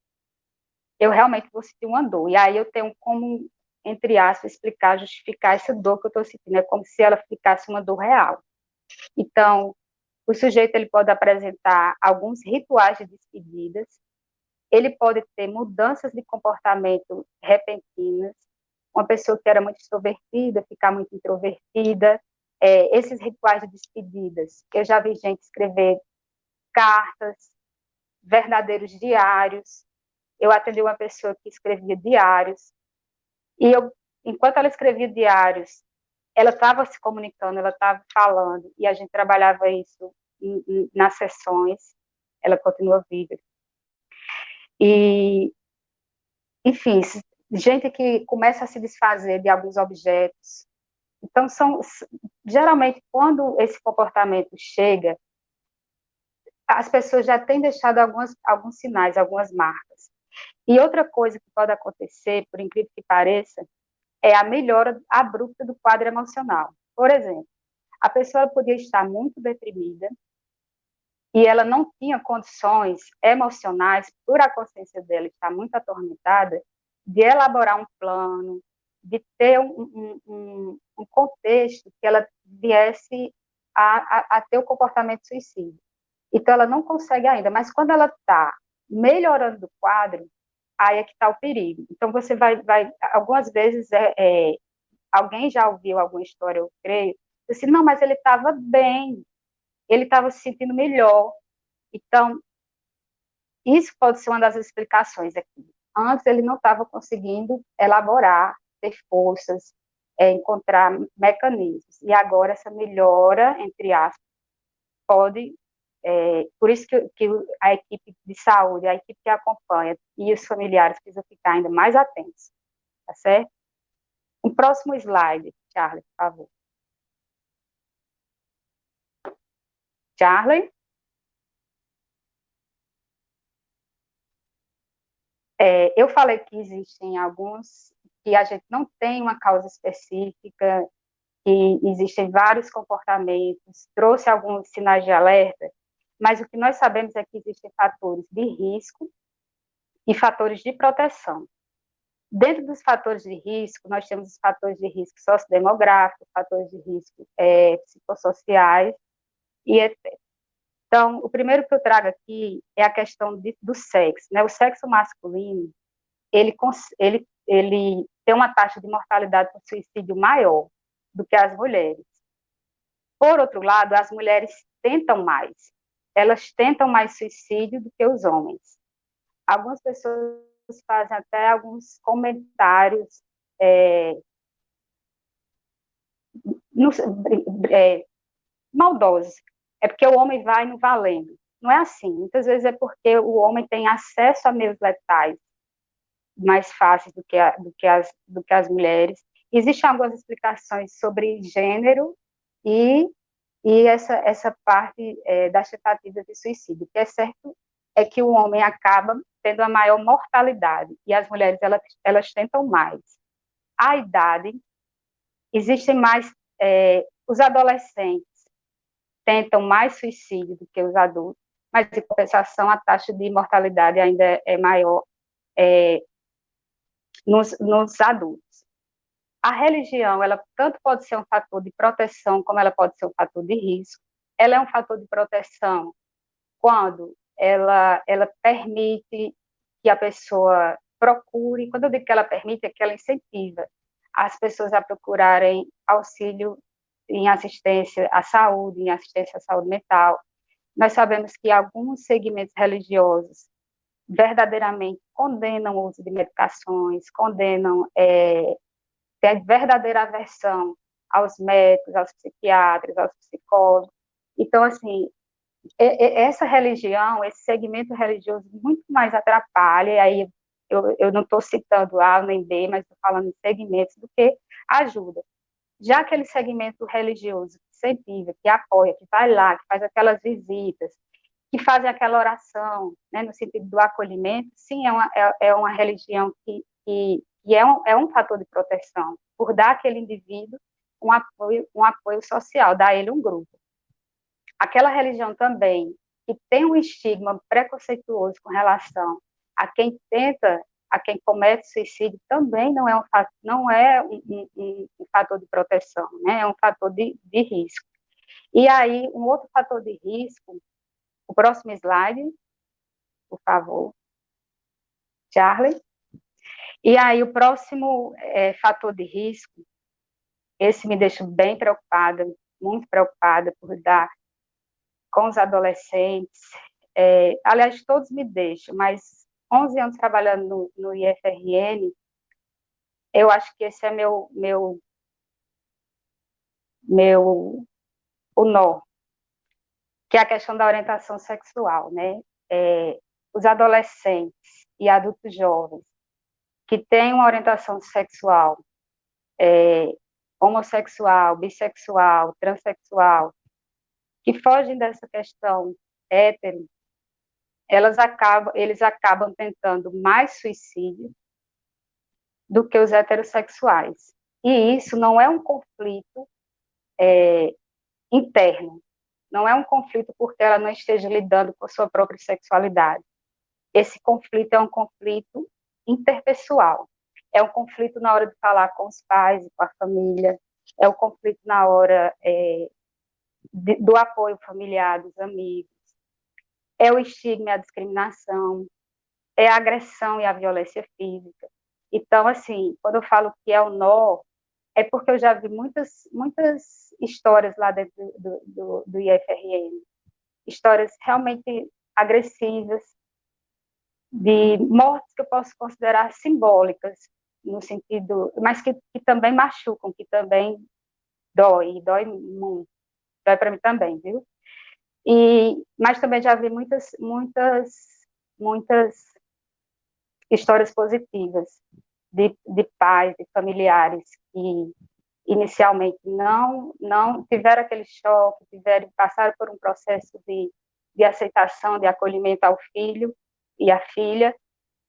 eu realmente vou sentir uma dor. E aí eu tenho como, entre aspas, explicar, justificar essa dor que eu estou sentindo. É como se ela ficasse uma dor real. Então, o sujeito ele pode apresentar alguns rituais de despedidas, ele pode ter mudanças de comportamento repentinas, uma pessoa que era muito extrovertida, ficar muito introvertida, esses rituais de despedidas. Eu já vi gente escrever cartas, verdadeiros diários. Eu atendi uma pessoa que escrevia diários, e enquanto ela escrevia diários, ela estava se comunicando, ela estava falando, e a gente trabalhava isso nas sessões, ela continua viva. E, enfim, gente que começa a se desfazer de alguns objetos. Então, geralmente, quando esse comportamento chega, as pessoas já têm deixado alguns sinais, algumas marcas. E outra coisa que pode acontecer, por incrível que pareça, é a melhora abrupta do quadro emocional. Por exemplo, a pessoa podia estar muito deprimida e ela não tinha condições emocionais, por a consciência dela estar muito atormentada, de elaborar um plano, de ter um contexto que ela viesse a ter o comportamento suicida. Então, ela não consegue ainda, mas quando ela está melhorando do quadro, aí é que está o perigo. Então, você algumas vezes, alguém já ouviu alguma história, eu creio, assim, não, mas ele estava bem, ele estava se sentindo melhor. Então, isso pode ser uma das explicações aqui. Antes, ele não estava conseguindo elaborar, ter forças, encontrar mecanismos. E agora, essa melhora, entre aspas, pode por isso que a equipe de saúde, a equipe que acompanha e os familiares precisam ficar ainda mais atentos, tá certo? Um próximo slide, Charlie, por favor. Charlie? Eu falei que existem alguns que a gente não tem uma causa específica, que existem vários comportamentos, trouxe alguns sinais de alerta, mas o que nós sabemos é que existem fatores de risco e fatores de proteção. Dentro dos fatores de risco, nós temos os fatores de risco sociodemográficos, fatores de risco psicossociais e etc. Então, o primeiro que eu trago aqui é a questão do sexo, né? O sexo masculino, ele tem uma taxa de mortalidade por suicídio maior do que as mulheres. Por outro lado, as mulheres tentam mais. Elas tentam mais suicídio do que os homens. Algumas pessoas fazem até alguns comentários no, maldosos. É porque o homem vai no valendo. Não é assim. Muitas vezes é porque o homem tem acesso a meios letais mais fáceis do que as mulheres. Existem algumas explicações sobre gênero e essa parte das tentativas de suicídio. O que é certo é que o homem acaba tendo a maior mortalidade e as mulheres elas tentam mais. A idade, existem mais, os adolescentes tentam mais suicídio do que os adultos, mas, em compensação, a taxa de mortalidade ainda é maior nos adultos. A religião, ela tanto pode ser um fator de proteção, como ela pode ser um fator de risco. Ela é um fator de proteção quando ela permite que a pessoa procure, quando eu digo que ela permite, é que ela incentiva as pessoas a procurarem auxílio em assistência à saúde, em assistência à saúde mental. Nós sabemos que alguns segmentos religiosos verdadeiramente condenam o uso de medicações, condenam, têm verdadeira aversão aos médicos, aos psiquiatras, aos psicólogos. Então, assim, essa religião, esse segmento religioso muito mais atrapalha, e aí eu não estou citando A nem B, mas estou falando de segmentos, do que ajuda. Já aquele segmento religioso que incentiva, que apoia, que vai lá, que faz aquelas visitas, que fazem aquela oração, né, no sentido do acolhimento, sim, é uma religião que é um fator de proteção, por dar àquele indivíduo um apoio social, dar a ele um grupo. Aquela religião também que tem um estigma preconceituoso com relação a quem tenta, a quem comete suicídio, também não é um fator de proteção, né? É um fator de risco. E aí, um outro fator de risco, o próximo slide, por favor, Charlie. E aí, o próximo fator de risco, esse me deixa bem preocupada, muito preocupada por dar com os adolescentes. Aliás, todos me deixam, mas 11 anos trabalhando no IFRN, eu acho que esse é o nó, que é a questão da orientação sexual, né? Os adolescentes e adultos jovens que têm uma orientação sexual homossexual, bissexual, transexual, que fogem dessa questão hétero, eles acabam tentando mais suicídio do que os heterossexuais. E isso não é um conflito interno, não é um conflito porque ela não esteja lidando com a sua própria sexualidade. Esse conflito é um conflito interpessoal, é um conflito na hora de falar com os pais e com a família, é um conflito na hora do apoio familiar, dos amigos, é o estigma e a discriminação, é a agressão e a violência física. Então, assim, quando eu falo que é o nó, é porque eu já vi muitas histórias lá dentro do IFRN, histórias realmente agressivas, de mortes que eu posso considerar simbólicas, no sentido, mas que também machucam, que também dói muito, dói para mim também, viu? Mas também já vi muitas histórias positivas de pais, de familiares inicialmente não tiveram aquele choque, passaram por um processo de aceitação, de acolhimento ao filho e à filha,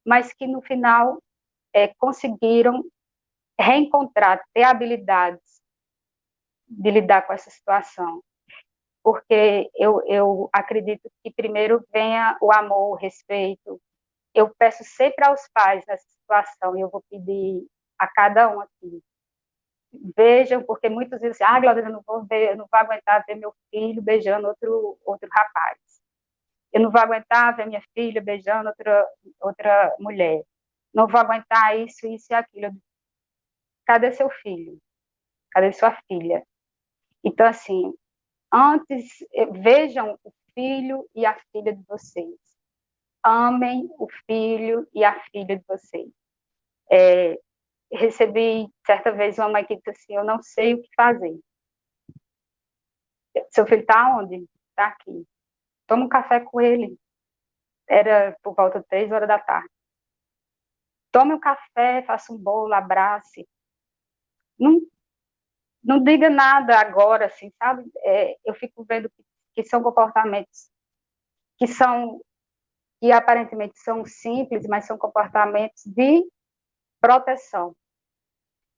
mas que no final conseguiram reencontrar, ter habilidades de lidar com essa situação. Porque eu acredito que primeiro venha o amor, o respeito. Eu peço sempre aos pais nessa situação, e eu vou pedir a cada um aqui. Vejam, porque muitos dizem, Glaucia, eu não vou aguentar ver meu filho beijando outro rapaz. Eu não vou aguentar ver minha filha beijando outra mulher. Não vou aguentar isso e aquilo. Cadê seu filho? Cadê sua filha? Então, assim, antes, vejam o filho e a filha de vocês. Amem o filho e a filha de vocês. Recebi, certa vez, uma mãe que disse assim, eu não sei o que fazer. Seu filho está onde? Está aqui. Toma um café com ele. Era por volta de 3 horas da tarde. Tome um café, faça um bolo, abrace. Não, não diga nada agora, assim, sabe? Eu fico vendo que são comportamentos que aparentemente são simples, mas são comportamentos de proteção.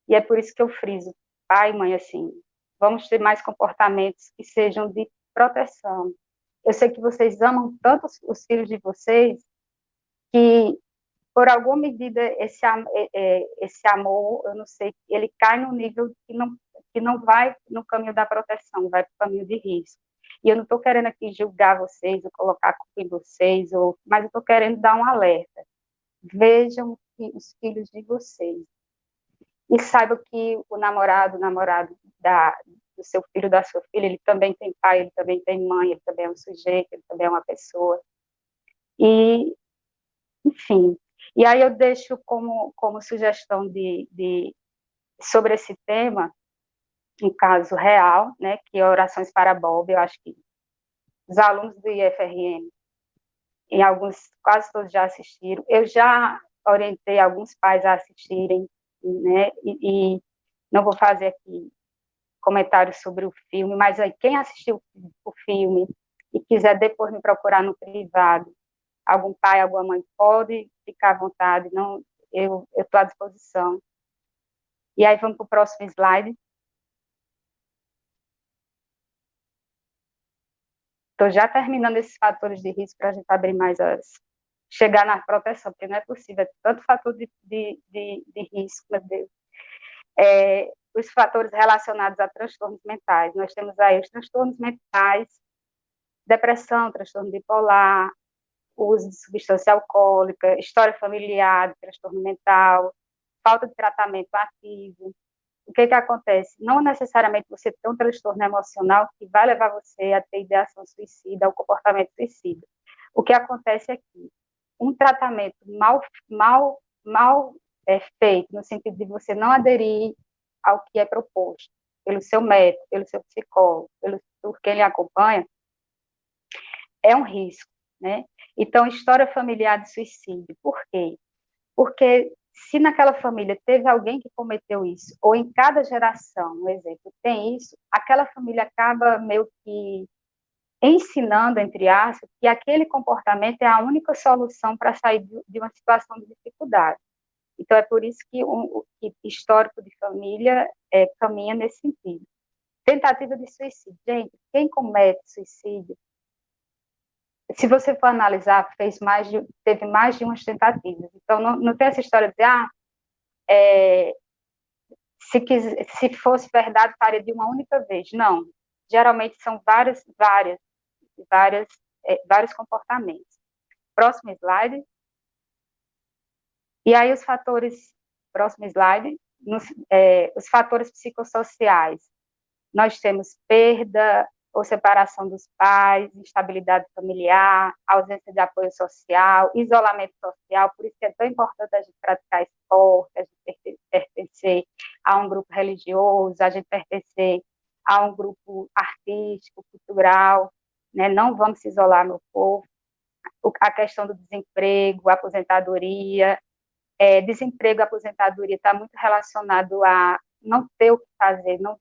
E é por isso que eu friso, pai e mãe, assim, vamos ter mais comportamentos que sejam de proteção. Eu sei que vocês amam tanto os filhos de vocês que, por alguma medida, esse amor, eu não sei, ele cai no nível que não vai no caminho da proteção, vai para o caminho de risco. E eu não estou querendo aqui julgar vocês, ou colocar culpa em vocês, mas eu estou querendo dar um alerta. Vejam os filhos de vocês. E saibam que o namorado do seu filho, da sua filha, ele também tem pai, ele também tem mãe, ele também é um sujeito, ele também é uma pessoa. E, enfim, e aí eu deixo como sugestão sobre esse tema, um caso real, né, que é Orações para Bob. Eu acho que os alunos do IFRN, em alguns, quase todos já assistiram. Eu já orientei alguns pais a assistirem, né, e não vou fazer aqui comentários sobre o filme, mas aí quem assistiu o filme e quiser depois me procurar no privado, algum pai, alguma mãe, pode ficar à vontade, não, eu estou à disposição. E aí vamos para o próximo slide. Estou já terminando esses fatores de risco para a gente abrir mais chegar na proteção, porque não é possível, é tanto fator de risco, meu Deus. Os fatores relacionados a transtornos mentais. Nós temos aí os transtornos mentais, depressão, transtorno bipolar, uso de substância alcoólica, história familiar, transtorno mental, falta de tratamento ativo. O que acontece? Não necessariamente você tem um transtorno emocional que vai levar você a ter ideação suicida ou comportamento suicida. O que acontece é que um tratamento mal feito, no sentido de você não aderir ao que é proposto pelo seu médico, pelo seu psicólogo, por quem lhe acompanha, é um risco, né? Então, história familiar de suicídio. Por quê? Porque se naquela família teve alguém que cometeu isso, ou em cada geração, um exemplo, tem isso, aquela família acaba meio que ensinando, entre aspas, que aquele comportamento é a única solução para sair de uma situação de dificuldade. Então, é por isso que o histórico de família caminha nesse sentido. Tentativa de suicídio. Gente, quem comete suicídio, se você for analisar, teve mais de umas tentativas. Então, não tem essa história de se fosse verdade, faria de uma única vez. Não. Geralmente são vários comportamentos. Próximo slide. E aí próximo slide, os fatores psicossociais. Nós temos perda ou separação dos pais, instabilidade familiar, ausência de apoio social, isolamento social. Por isso que é tão importante a gente praticar esporte, a gente pertencer a um grupo religioso, a gente pertencer a um grupo artístico, cultural, né? Não vamos se isolar, meu povo. A questão do desemprego, aposentadoria. Desemprego e aposentadoria está muito relacionado a não ter o que fazer, não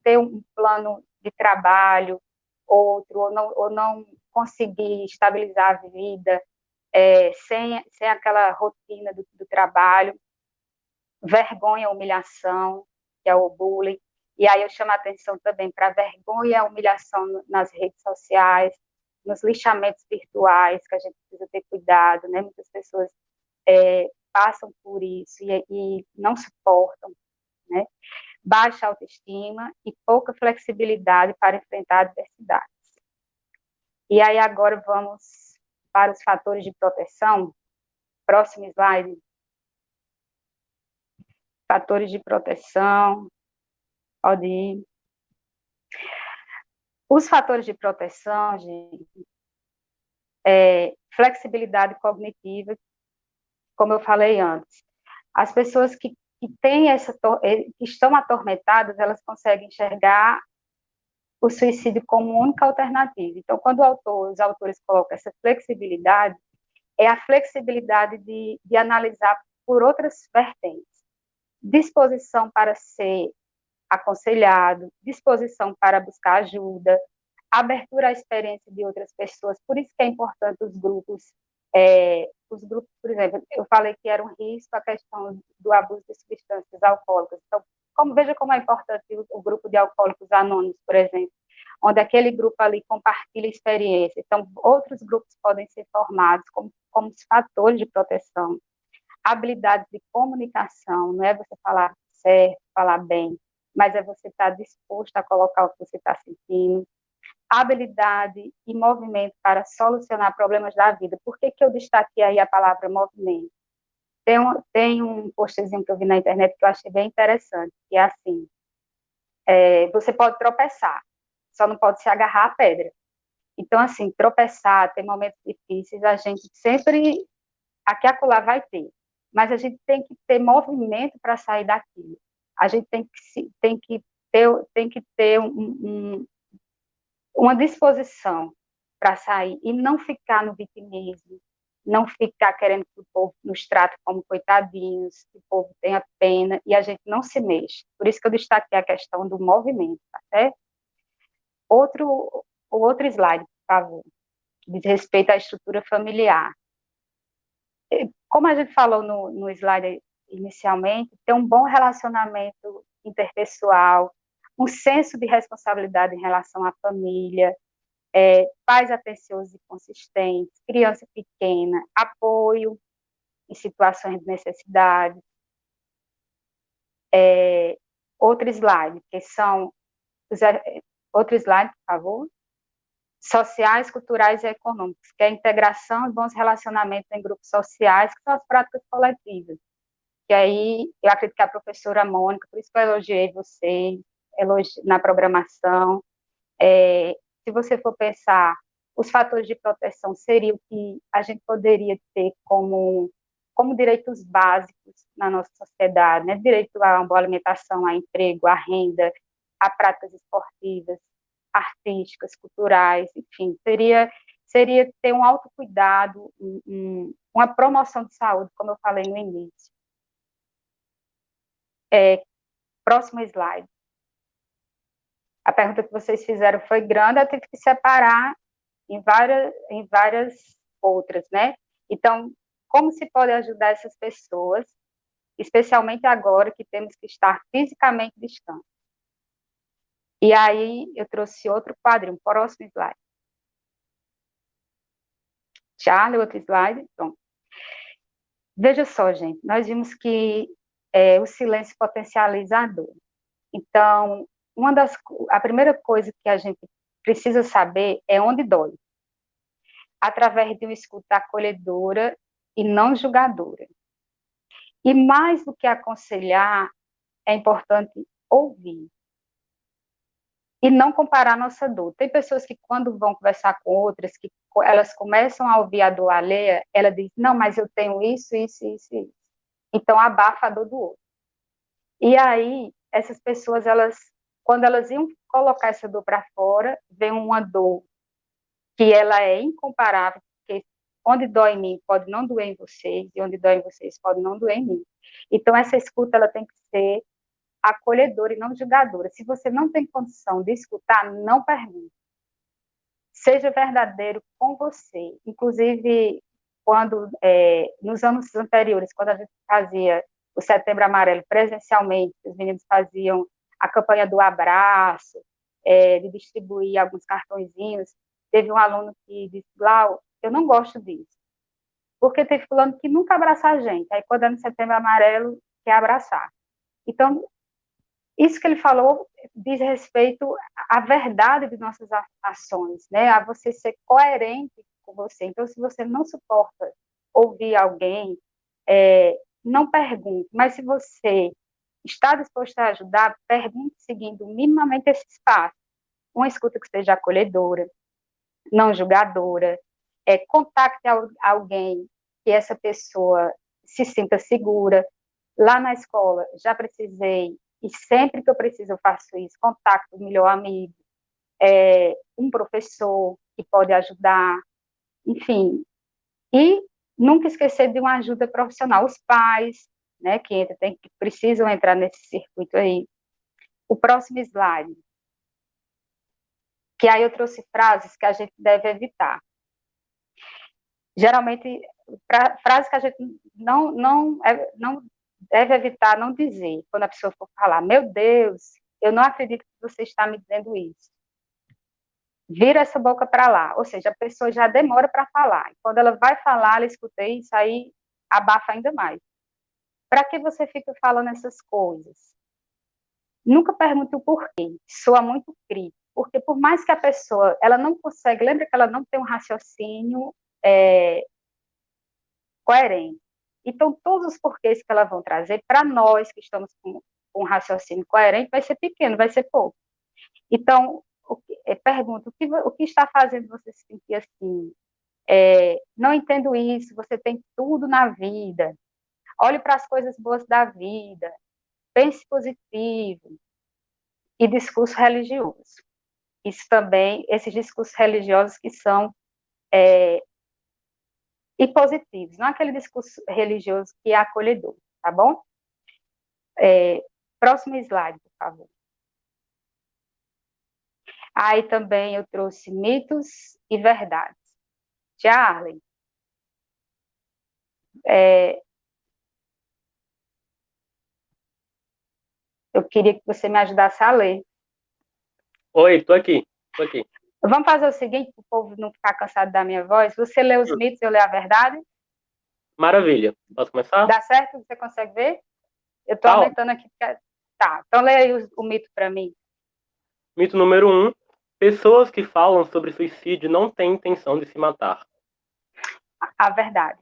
ter um plano de trabalho, outro, ou não conseguir estabilizar a vida, sem aquela rotina do trabalho, vergonha, humilhação, que é o bullying. E aí eu chamo a atenção também para a vergonha e a humilhação nas redes sociais, nos lixamentos virtuais, que a gente precisa ter cuidado, né? Muitas pessoas passam por isso e não suportam, né? Baixa autoestima e pouca flexibilidade para enfrentar adversidades. E aí agora vamos para os fatores de proteção. Próximo slide. Fatores de proteção. Pode ir. Os fatores de proteção, gente, flexibilidade cognitiva, como eu falei antes. As pessoas que têm que estão atormentadas, elas conseguem enxergar o suicídio como única alternativa. Então, quando os autores colocam essa flexibilidade, é a flexibilidade de analisar por outras vertentes. Disposição para ser aconselhado, disposição para buscar ajuda, abertura à experiência de outras pessoas. Por isso que é importante os grupos, por exemplo, eu falei que era um risco a questão do abuso de substâncias alcoólicas. Então, veja como é importante o grupo de alcoólicos anônimos, por exemplo, onde aquele grupo ali compartilha experiência. Então, outros grupos podem ser formados como fatores de proteção. Habilidades de comunicação, não é você falar certo, falar bem, mas é você estar disposto a colocar o que você está sentindo. Habilidade e movimento para solucionar problemas da vida. Por que eu destaquei aí a palavra movimento? Tem um postzinho que eu vi na internet que eu achei bem interessante, que é assim, você pode tropeçar, só não pode se agarrar à pedra. Então, assim, tropeçar, ter momentos difíceis, a gente sempre, aqui e acolá vai ter, mas a gente tem que ter movimento para sair daquilo. A gente tem que ter uma disposição para sair e não ficar no vitimismo, não ficar querendo que o povo nos trate como coitadinhos, que o povo tenha pena e a gente não se mexe. Por isso que eu destaquei a questão do movimento, tá certo? O outro slide, por favor, que diz respeito à estrutura familiar. Como a gente falou no slide inicialmente, ter um bom relacionamento interpessoal, um senso de responsabilidade em relação à família, pais atenciosos e consistentes, criança pequena, apoio em situações de necessidade. Outro slide, que são outro slide, por favor. Sociais, culturais e econômicos, que é a integração e bons relacionamentos em grupos sociais, que são as práticas coletivas. E aí, eu acredito que a professora Mônica, por isso que eu elogiei vocês, na programação. Se você for pensar, os fatores de proteção seriam o que a gente poderia ter como direitos básicos na nossa sociedade, né? Direito a uma boa alimentação, a emprego, a renda, a práticas esportivas, artísticas, culturais, enfim, seria ter um autocuidado, uma promoção de saúde, como eu falei no início. Próximo slide. A pergunta que vocês fizeram foi grande, eu tive que separar em várias outras, né? Então, como se pode ajudar essas pessoas, especialmente agora que temos que estar fisicamente distantes? E aí, eu trouxe outro quadrinho, próximo slide. Charlie, outro slide, pronto. Veja só, gente, nós vimos que o silêncio potencializa a dor. Então, a primeira coisa que a gente precisa saber é onde dói. Através de uma escuta acolhedora e não julgadora. E mais do que aconselhar, é importante ouvir. E não comparar nossa dor. Tem pessoas que, quando vão conversar com outras, que elas começam a ouvir a dor alheia, ela diz, não, mas eu tenho isso, isso, isso, isso. Então, abafa a dor do outro. E aí, essas pessoas, quando elas iam colocar essa dor para fora, vem uma dor que ela é incomparável, porque onde dói em mim pode não doer em vocês, e onde dói em vocês pode não doer em mim. Então, essa escuta ela tem que ser acolhedora e não julgadora. Se você não tem condição de escutar, não pergunte. Seja verdadeiro com você. Inclusive, quando nos anos anteriores, quando a gente fazia o Setembro Amarelo presencialmente, os meninos faziam a campanha do abraço, de distribuir alguns cartõezinhos, teve um aluno que disse, Lau, eu não gosto disso, porque tem fulano que nunca abraça a gente, aí quando é no Setembro Amarelo, quer abraçar. Então, isso que ele falou diz respeito à verdade de nossas ações, né? A você ser coerente com você. Então, se você não suporta ouvir alguém, não pergunte, mas se você está disposto a ajudar, pergunte seguindo minimamente esse espaço. Uma escuta que seja acolhedora, não julgadora, contacte alguém que essa pessoa se sinta segura. Lá na escola, já precisei, e sempre que eu preciso eu faço isso, contacto o melhor amigo, um professor que pode ajudar, enfim. E nunca esquecer de uma ajuda profissional, os pais, né, que precisam entrar nesse circuito aí. O próximo slide, que aí eu trouxe frases que a gente deve evitar. Geralmente, frases que a gente não deve evitar não dizer, quando a pessoa for falar, meu Deus, eu não acredito que você está me dizendo isso. Vira essa boca para lá, ou seja, a pessoa já demora para falar. E quando ela vai falar, ela escuta isso, aí abafa ainda mais. Para que você fica falando essas coisas? Nunca pergunte o porquê, soa muito crítico, porque por mais que a pessoa, ela não consegue, lembra que ela não tem um raciocínio coerente. Então, todos os porquês que ela vão trazer, para nós que estamos com um raciocínio coerente, vai ser pequeno, vai ser pouco. Então, pergunta, o que está fazendo você se sentir assim? Não entendo isso, você tem tudo na vida. Olhe para as coisas boas da vida. Pense positivo. E discurso religioso. Isso também, esses discursos religiosos que são e positivos, não aquele discurso religioso que é acolhedor, tá bom? Próximo slide, por favor. Aí também eu trouxe mitos e verdades. Charlie, eu queria que você me ajudasse a ler. Oi, tô aqui. Vamos fazer o seguinte, para o povo não ficar cansado da minha voz. Você lê os mitos, eu leio a verdade? Maravilha. Posso começar? Dá certo? Você consegue ver? Eu estou Tá. aumentando aqui. Tá, então lê aí o mito para mim. Mito número 1. Pessoas que falam sobre suicídio não têm intenção de se matar. A verdade.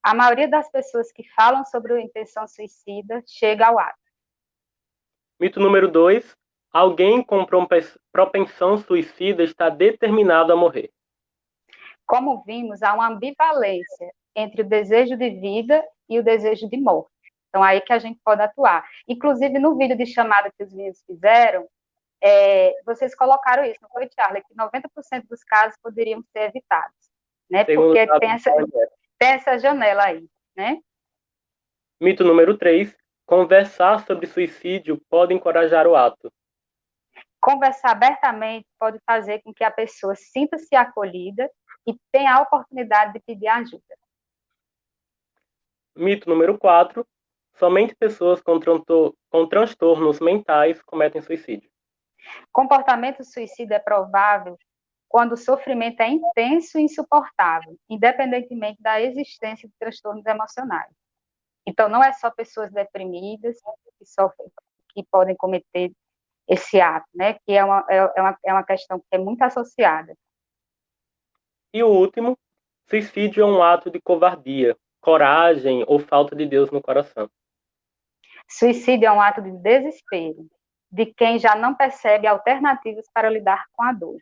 A maioria das pessoas que falam sobre a intenção suicida chega ao ato. Mito número 2. Alguém com propensão suicida está determinado a morrer. Como vimos, há uma ambivalência entre o desejo de vida e o desejo de morte. Então, aí que a gente pode atuar. Inclusive, no vídeo de chamada que os meninos fizeram, vocês colocaram isso, não foi, Charlie? Que 90% dos casos poderiam ser evitados, né? Porque tem essa janela aí, né? Mito número 3. Conversar sobre suicídio pode encorajar o ato. Conversar abertamente pode fazer com que a pessoa sinta-se acolhida e tenha a oportunidade de pedir ajuda. Mito número 4. Somente pessoas com transtornos mentais cometem suicídio. Comportamento suicida é provável quando o sofrimento é intenso e insuportável, independentemente da existência de transtornos emocionais. Então, não é só pessoas deprimidas que podem cometer esse ato, né? Que é uma questão que é muito associada. E o último, suicídio é um ato de covardia, coragem ou falta de Deus no coração. Suicídio é um ato de desespero, de quem já não percebe alternativas para lidar com a dor.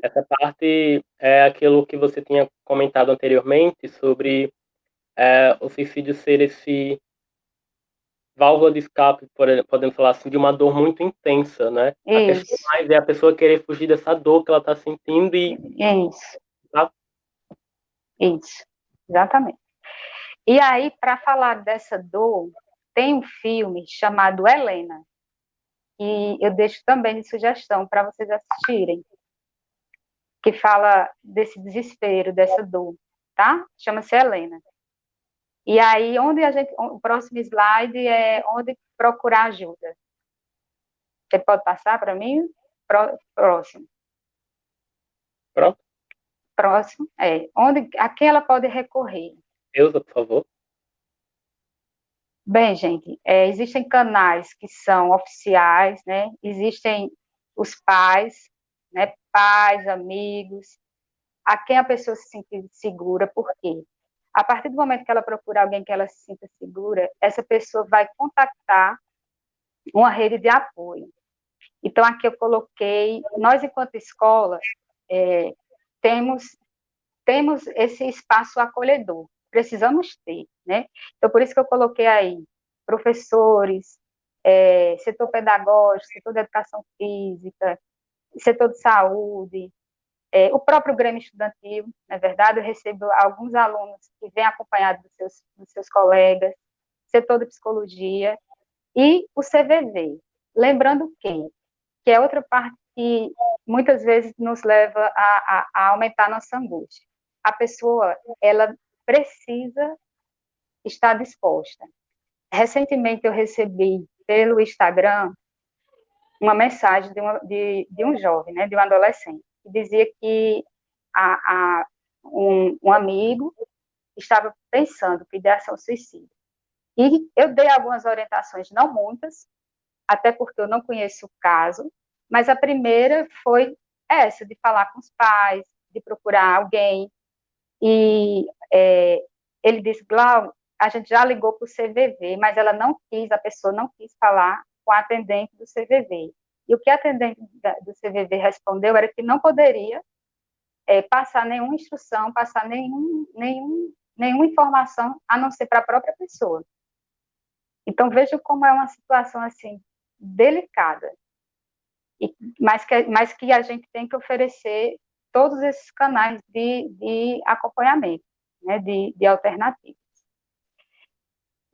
Essa parte é aquilo que você tinha comentado anteriormente sobre o suicídio ser esse válvula de escape, podemos falar assim, de uma dor muito intensa, né? A questão Isso. mais é a pessoa querer fugir dessa dor que ela está sentindo e... Isso. Tá? Isso, exatamente. E aí, para falar dessa dor, tem um filme chamado Helena, e eu deixo também de sugestão para vocês assistirem, que fala desse desespero, dessa dor, tá? Chama-se Helena. E aí, o próximo slide é onde procurar ajuda. Você pode passar para mim? Próximo. Pronto. Próximo, a quem ela pode recorrer? Elza, por favor. Bem, gente, existem canais que são oficiais, né? Existem os pais, né? Pais, amigos, a quem a pessoa se sente segura, por quê? A partir do momento que ela procura alguém que ela se sinta segura, essa pessoa vai contactar uma rede de apoio. Então, aqui eu coloquei, nós, enquanto escola, temos esse espaço acolhedor, precisamos ter, né? Então, por isso que eu coloquei aí professores, setor pedagógico, setor de educação física, setor de saúde, o próprio Grêmio Estudantil, na verdade, eu recebo alguns alunos que vêm acompanhados dos seus colegas, setor de psicologia e o CVV. Lembrando que é outra parte que muitas vezes nos leva a aumentar a nossa angústia. A pessoa, ela precisa estar disposta. Recentemente eu recebi pelo Instagram uma mensagem de um jovem, né, de um adolescente, que dizia que um amigo estava pensando em ideação suicida. E eu dei algumas orientações, não muitas, até porque eu não conheço o caso, mas a primeira foi essa, de falar com os pais, de procurar alguém, e ele disse, Glau, a gente já ligou para o CVV, mas a pessoa não quis falar com a atendente do CVV. E o que a atendente do CVV respondeu era que não poderia passar nenhuma instrução, passar nenhuma informação, a não ser para a própria pessoa. Então, veja como é uma situação, assim, delicada, mas que a gente tem que oferecer todos esses canais de acompanhamento, né, de alternativas.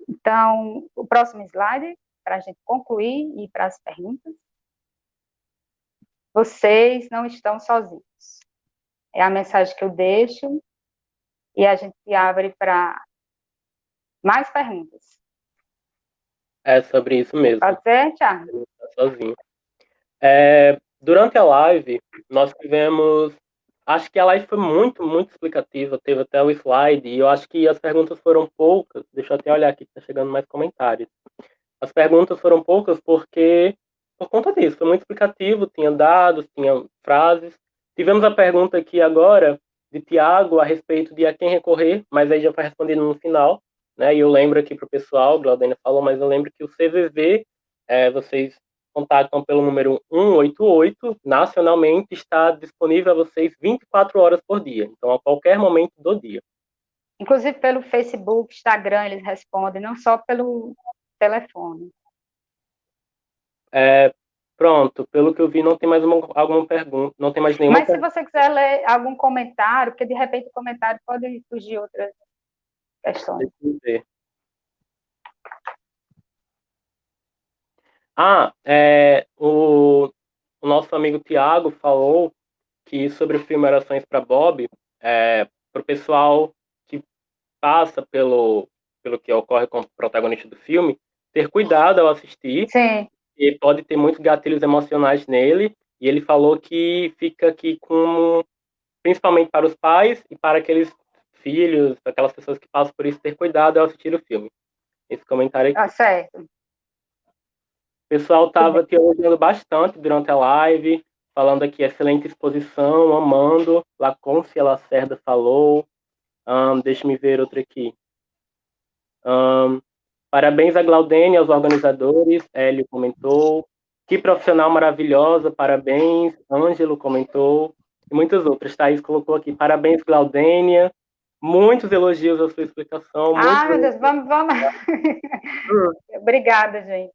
Então, o próximo slide, para a gente concluir e para as perguntas. Vocês não estão sozinhos. É a mensagem que eu deixo e a gente abre para mais perguntas. É sobre isso mesmo. Pode ser, Thiago? Tá sozinho. Durante a live, nós tivemos. Acho que a live foi muito, muito explicativa. Teve até o slide, e eu acho que as perguntas foram poucas. Deixa eu até olhar aqui que está chegando mais comentários. As perguntas foram poucas porque, por conta disso, foi muito explicativo. Tinha dados, tinha frases. Tivemos a pergunta aqui agora de Tiago a respeito de a quem recorrer, mas aí já foi respondido no final. Né? E eu lembro aqui para o pessoal, o Glaudênia falou, mas eu lembro que o CVV, vocês contactam pelo número 188, nacionalmente está disponível a vocês 24 horas por dia, então a qualquer momento do dia. Inclusive pelo Facebook, Instagram, eles respondem, não só pelo telefone. Pronto, pelo que eu vi, não tem mais alguma pergunta, não tem mais nenhuma Mas se você quiser ler algum comentário, porque de repente o comentário pode surgir outras questões. Deixa eu ver. O nosso amigo Tiago falou que sobre o filme Orações para Bob, para o pessoal que passa pelo que ocorre com o protagonista do filme, ter cuidado ao assistir, Sim. e pode ter muitos gatilhos emocionais nele, e ele falou que fica aqui principalmente para os pais e para aqueles filhos, aquelas pessoas que passam por isso, ter cuidado ao assistir o filme. Esse comentário aqui. Tá certo. O pessoal estava te elogiando bastante durante a live, falando aqui, excelente exposição, amando. Laconce Lacerda falou. Deixa-me ver outro aqui. Parabéns a Glaudene, aos organizadores. Hélio comentou. Que profissional maravilhosa, parabéns. Ângelo comentou. E muitas outras. Thaís colocou aqui, parabéns, Glaudênia. Muitos elogios à sua explicação. Meu Deus, vamos. Obrigada, gente.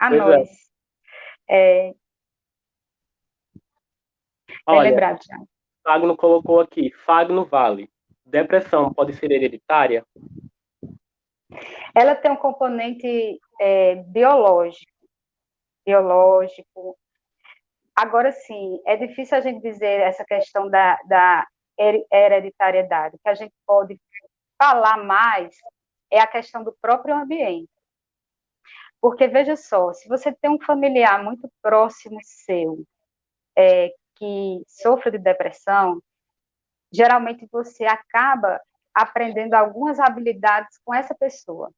A Pois nós. Bem Olha, lembrado, já. Fagno colocou aqui, Fagno Vale. depressão pode ser hereditária? Ela tem um componente biológico. Agora, sim, é difícil a gente dizer essa questão da hereditariedade. O que a gente pode falar mais é a questão do próprio ambiente. Porque, veja só, se você tem um familiar muito próximo seu que sofre de depressão, geralmente você acaba aprendendo algumas habilidades com essa pessoa.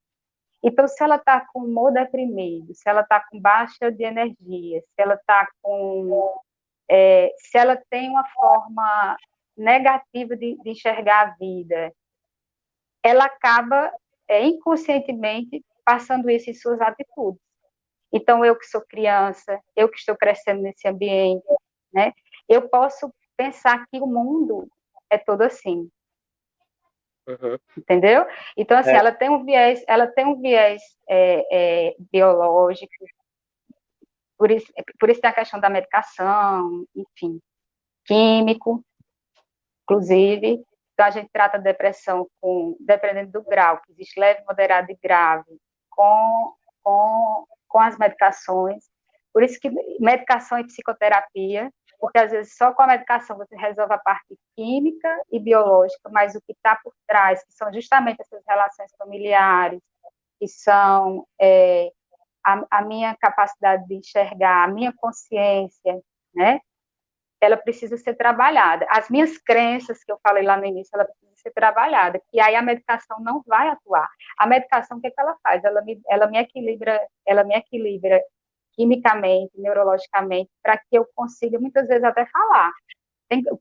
Então, se ela está com humor deprimido, se ela está com baixa de energia, se ela está com... se ela tem uma forma negativa de enxergar a vida, ela acaba inconscientemente passando isso em suas atitudes. Então, eu que sou criança, eu que estou crescendo nesse ambiente, né? Eu posso pensar que o mundo é todo assim, Uhum. entendeu? Então, assim, ela tem um viés biológico, por isso tem a questão da medicação, enfim, químico, inclusive. Então, a gente trata a depressão dependendo do grau, que existe leve, moderado e grave, com as medicações. Por isso que medicação e psicoterapia, porque às vezes só com a medicação você resolve a parte química e biológica, mas o que está por trás, que são justamente essas relações familiares, que são a minha capacidade de enxergar, a minha consciência, né? Ela precisa ser trabalhada. As minhas crenças, que eu falei lá no início, ela precisa ser trabalhada, e aí a medicação não vai atuar. A medicação, o que, é que ela faz? Ela me equilibra quimicamente, neurologicamente, para que eu consiga, muitas vezes, até falar.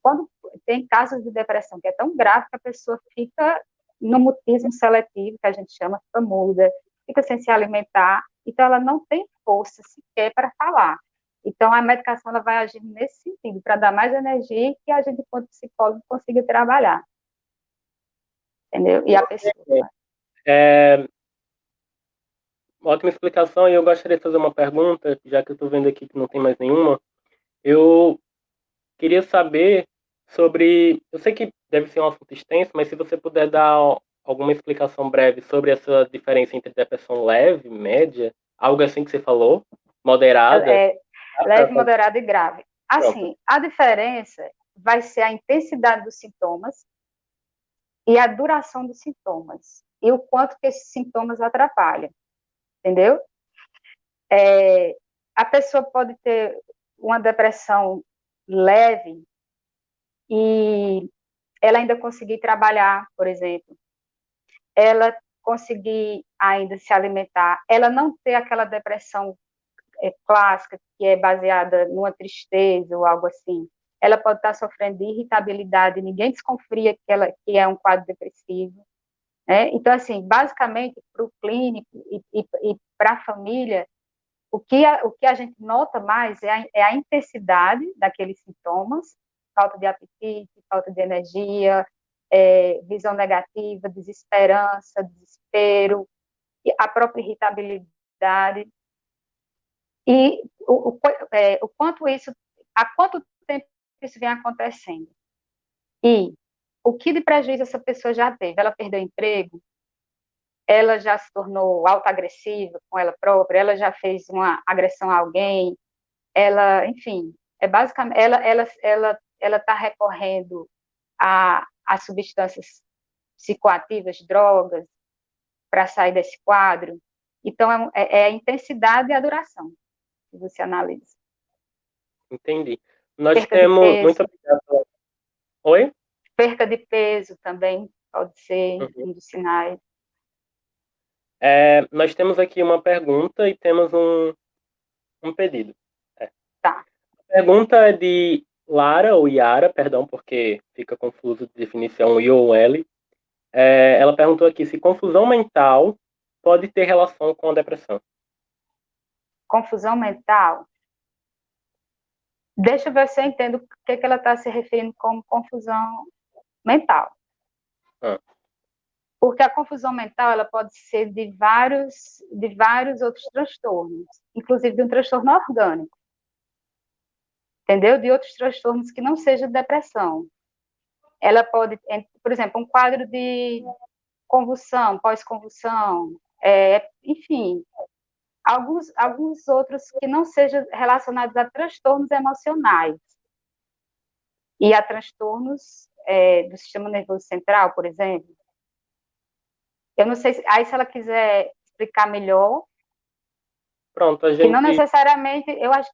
Quando tem casos de depressão que é tão grave que a pessoa fica no mutismo seletivo, que a gente chama, fica muda, fica sem se alimentar, então ela não tem força sequer para falar. Então, a medicação ela vai agir nesse sentido, para dar mais energia e que a gente, enquanto psicólogo, consiga trabalhar. Entendeu? E a pessoa. É, ótima explicação, e eu gostaria de fazer uma pergunta, já que eu estou vendo aqui que não tem mais nenhuma. Eu queria saber sobre. Eu sei que deve ser um assunto extenso, mas se você puder dar alguma explicação breve sobre essa diferença entre depressão leve, média, algo assim que você falou, moderada. Leve, moderado e grave. Pronto. Assim, a diferença vai ser a intensidade dos sintomas e a duração dos sintomas, e o quanto que esses sintomas atrapalham, entendeu? A pessoa pode ter uma depressão leve e ela ainda conseguir trabalhar, por exemplo, ela conseguir ainda se alimentar, ela não ter aquela depressão clássica, que é baseada numa tristeza ou algo assim. Ela pode estar sofrendo de irritabilidade, ninguém desconfia que é um quadro depressivo. Né? Então, assim, basicamente, para o clínico e para a família, o que a gente nota mais é a intensidade daqueles sintomas, falta de apetite, falta de energia, visão negativa, desesperança, desespero, a própria irritabilidade, e o quanto isso, há quanto tempo isso vem acontecendo. E o que de prejuízo essa pessoa já teve? Ela perdeu o emprego? Ela já se tornou autoagressiva com ela própria? Ela já fez uma agressão a alguém? Ela, enfim, basicamente, ela está recorrendo a substâncias psicoativas, drogas, para sair desse quadro. Então, é a intensidade e a duração que você analisa. Entendi. Nós Perca de temos. Muito peso. obrigado. Oi? Perca de peso também pode ser Uhum. um dos sinais. Nós temos aqui uma pergunta e temos um pedido. Tá. A pergunta é de Lara, ou Yara, perdão, porque fica confuso de definição I ou L. Ela perguntou aqui se confusão mental pode ter relação com a depressão. Confusão mental. Deixa eu ver se eu entendo o que ela está se referindo como confusão mental. Ah. Porque a confusão mental ela pode ser de vários outros transtornos, inclusive de um transtorno orgânico, entendeu? De outros transtornos que não seja depressão. ela pode, por exemplo, um quadro de convulsão, pós-convulsão, enfim, alguns outros que não sejam relacionados a transtornos emocionais e a transtornos do sistema nervoso central, por exemplo. Eu não sei, aí se ela quiser explicar melhor, Pronto, a que não gente. necessariamente, eu acho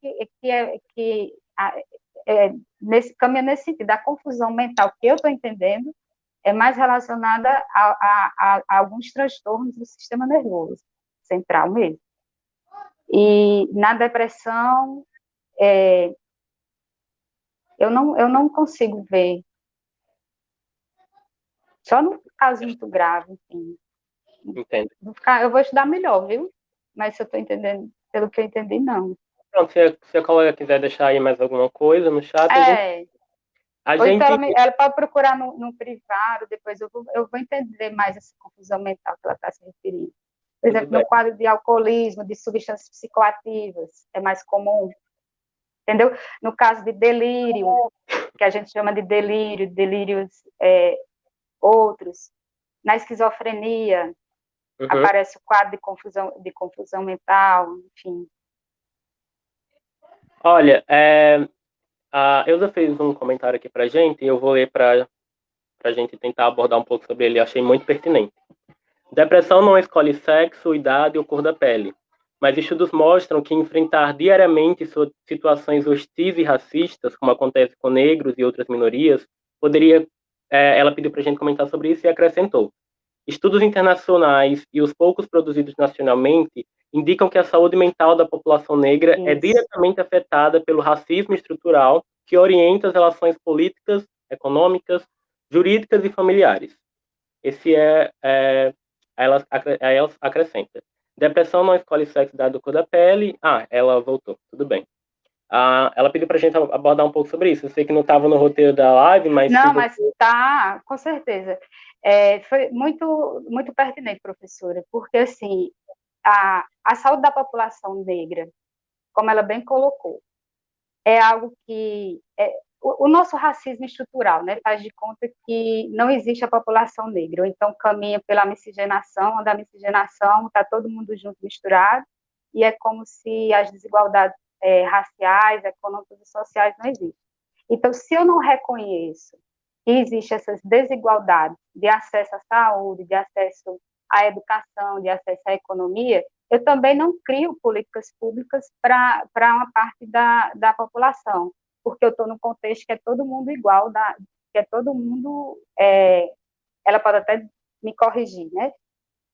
caminha nesse sentido, a confusão mental que eu estou entendendo é mais relacionada a alguns transtornos do sistema nervoso central mesmo. E na depressão, eu não consigo ver, só no caso muito grave, enfim. Entendo. Eu vou estudar melhor, viu? Mas se eu estou entendendo, pelo que eu entendi, não. Pronto, se a colega quiser deixar aí mais alguma coisa no chat, É, a ou então gente. ela pode procurar no privado, depois eu vou entender mais essa confusão mental que ela está se referindo. Por Tudo exemplo, no bem. quadro de alcoolismo, de substâncias psicoativas, é mais comum, entendeu? No caso de delírio, que a gente chama de delírios outros, na esquizofrenia, Uhum. aparece o quadro de confusão mental, enfim. Olha, a Elza fez um comentário aqui pra gente e eu vou ler pra gente tentar abordar um pouco sobre ele. Eu achei muito pertinente. Depressão não escolhe sexo, idade ou cor da pele, mas estudos mostram que enfrentar diariamente situações hostis e racistas, como acontece com negros e outras minorias, poderia. Ela pediu para a gente comentar sobre isso e acrescentou: estudos internacionais e os poucos produzidos nacionalmente indicam que a saúde mental da população negra é Isso. diretamente afetada pelo racismo estrutural que orienta as relações políticas, econômicas, jurídicas e familiares. Esse ela acrescenta. Depressão não escolhe sexo dado cor da pele. Ah, ela voltou, tudo bem. Ela pediu pra gente abordar um pouco sobre isso. Eu sei que não estava no roteiro da live, mas se Não, você. mas tá, com certeza. Foi muito, muito pertinente, professora, porque, assim, a saúde da população negra, como ela bem colocou, é algo que o nosso racismo estrutural, né, faz de conta que não existe a população negra, ou então caminha pela miscigenação, onde a miscigenação está todo mundo junto, misturado, e é como se as desigualdades raciais, econômicas e sociais não existem. Então, se eu não reconheço que existem essas desigualdades de acesso à saúde, de acesso à educação, de acesso à economia, eu também não crio políticas públicas para uma parte da população, porque eu estou num contexto que é todo mundo igual, que é todo mundo, ela pode até me corrigir, né?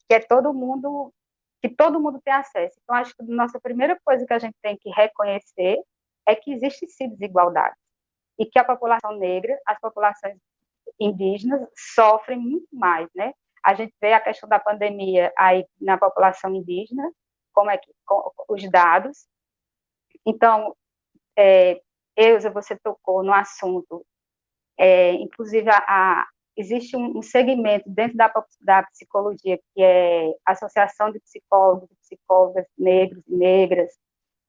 Que todo mundo tem acesso. Então, acho que a nossa primeira coisa que a gente tem que reconhecer é que existe sim desigualdade e que a população negra, as populações indígenas sofrem muito mais, né? A gente vê a questão da pandemia aí na população indígena, como é que os dados. Então, Eusa, você tocou no assunto, inclusive existe um segmento dentro da psicologia que é a Associação de Psicólogos e Psicólogas Negros e Negras,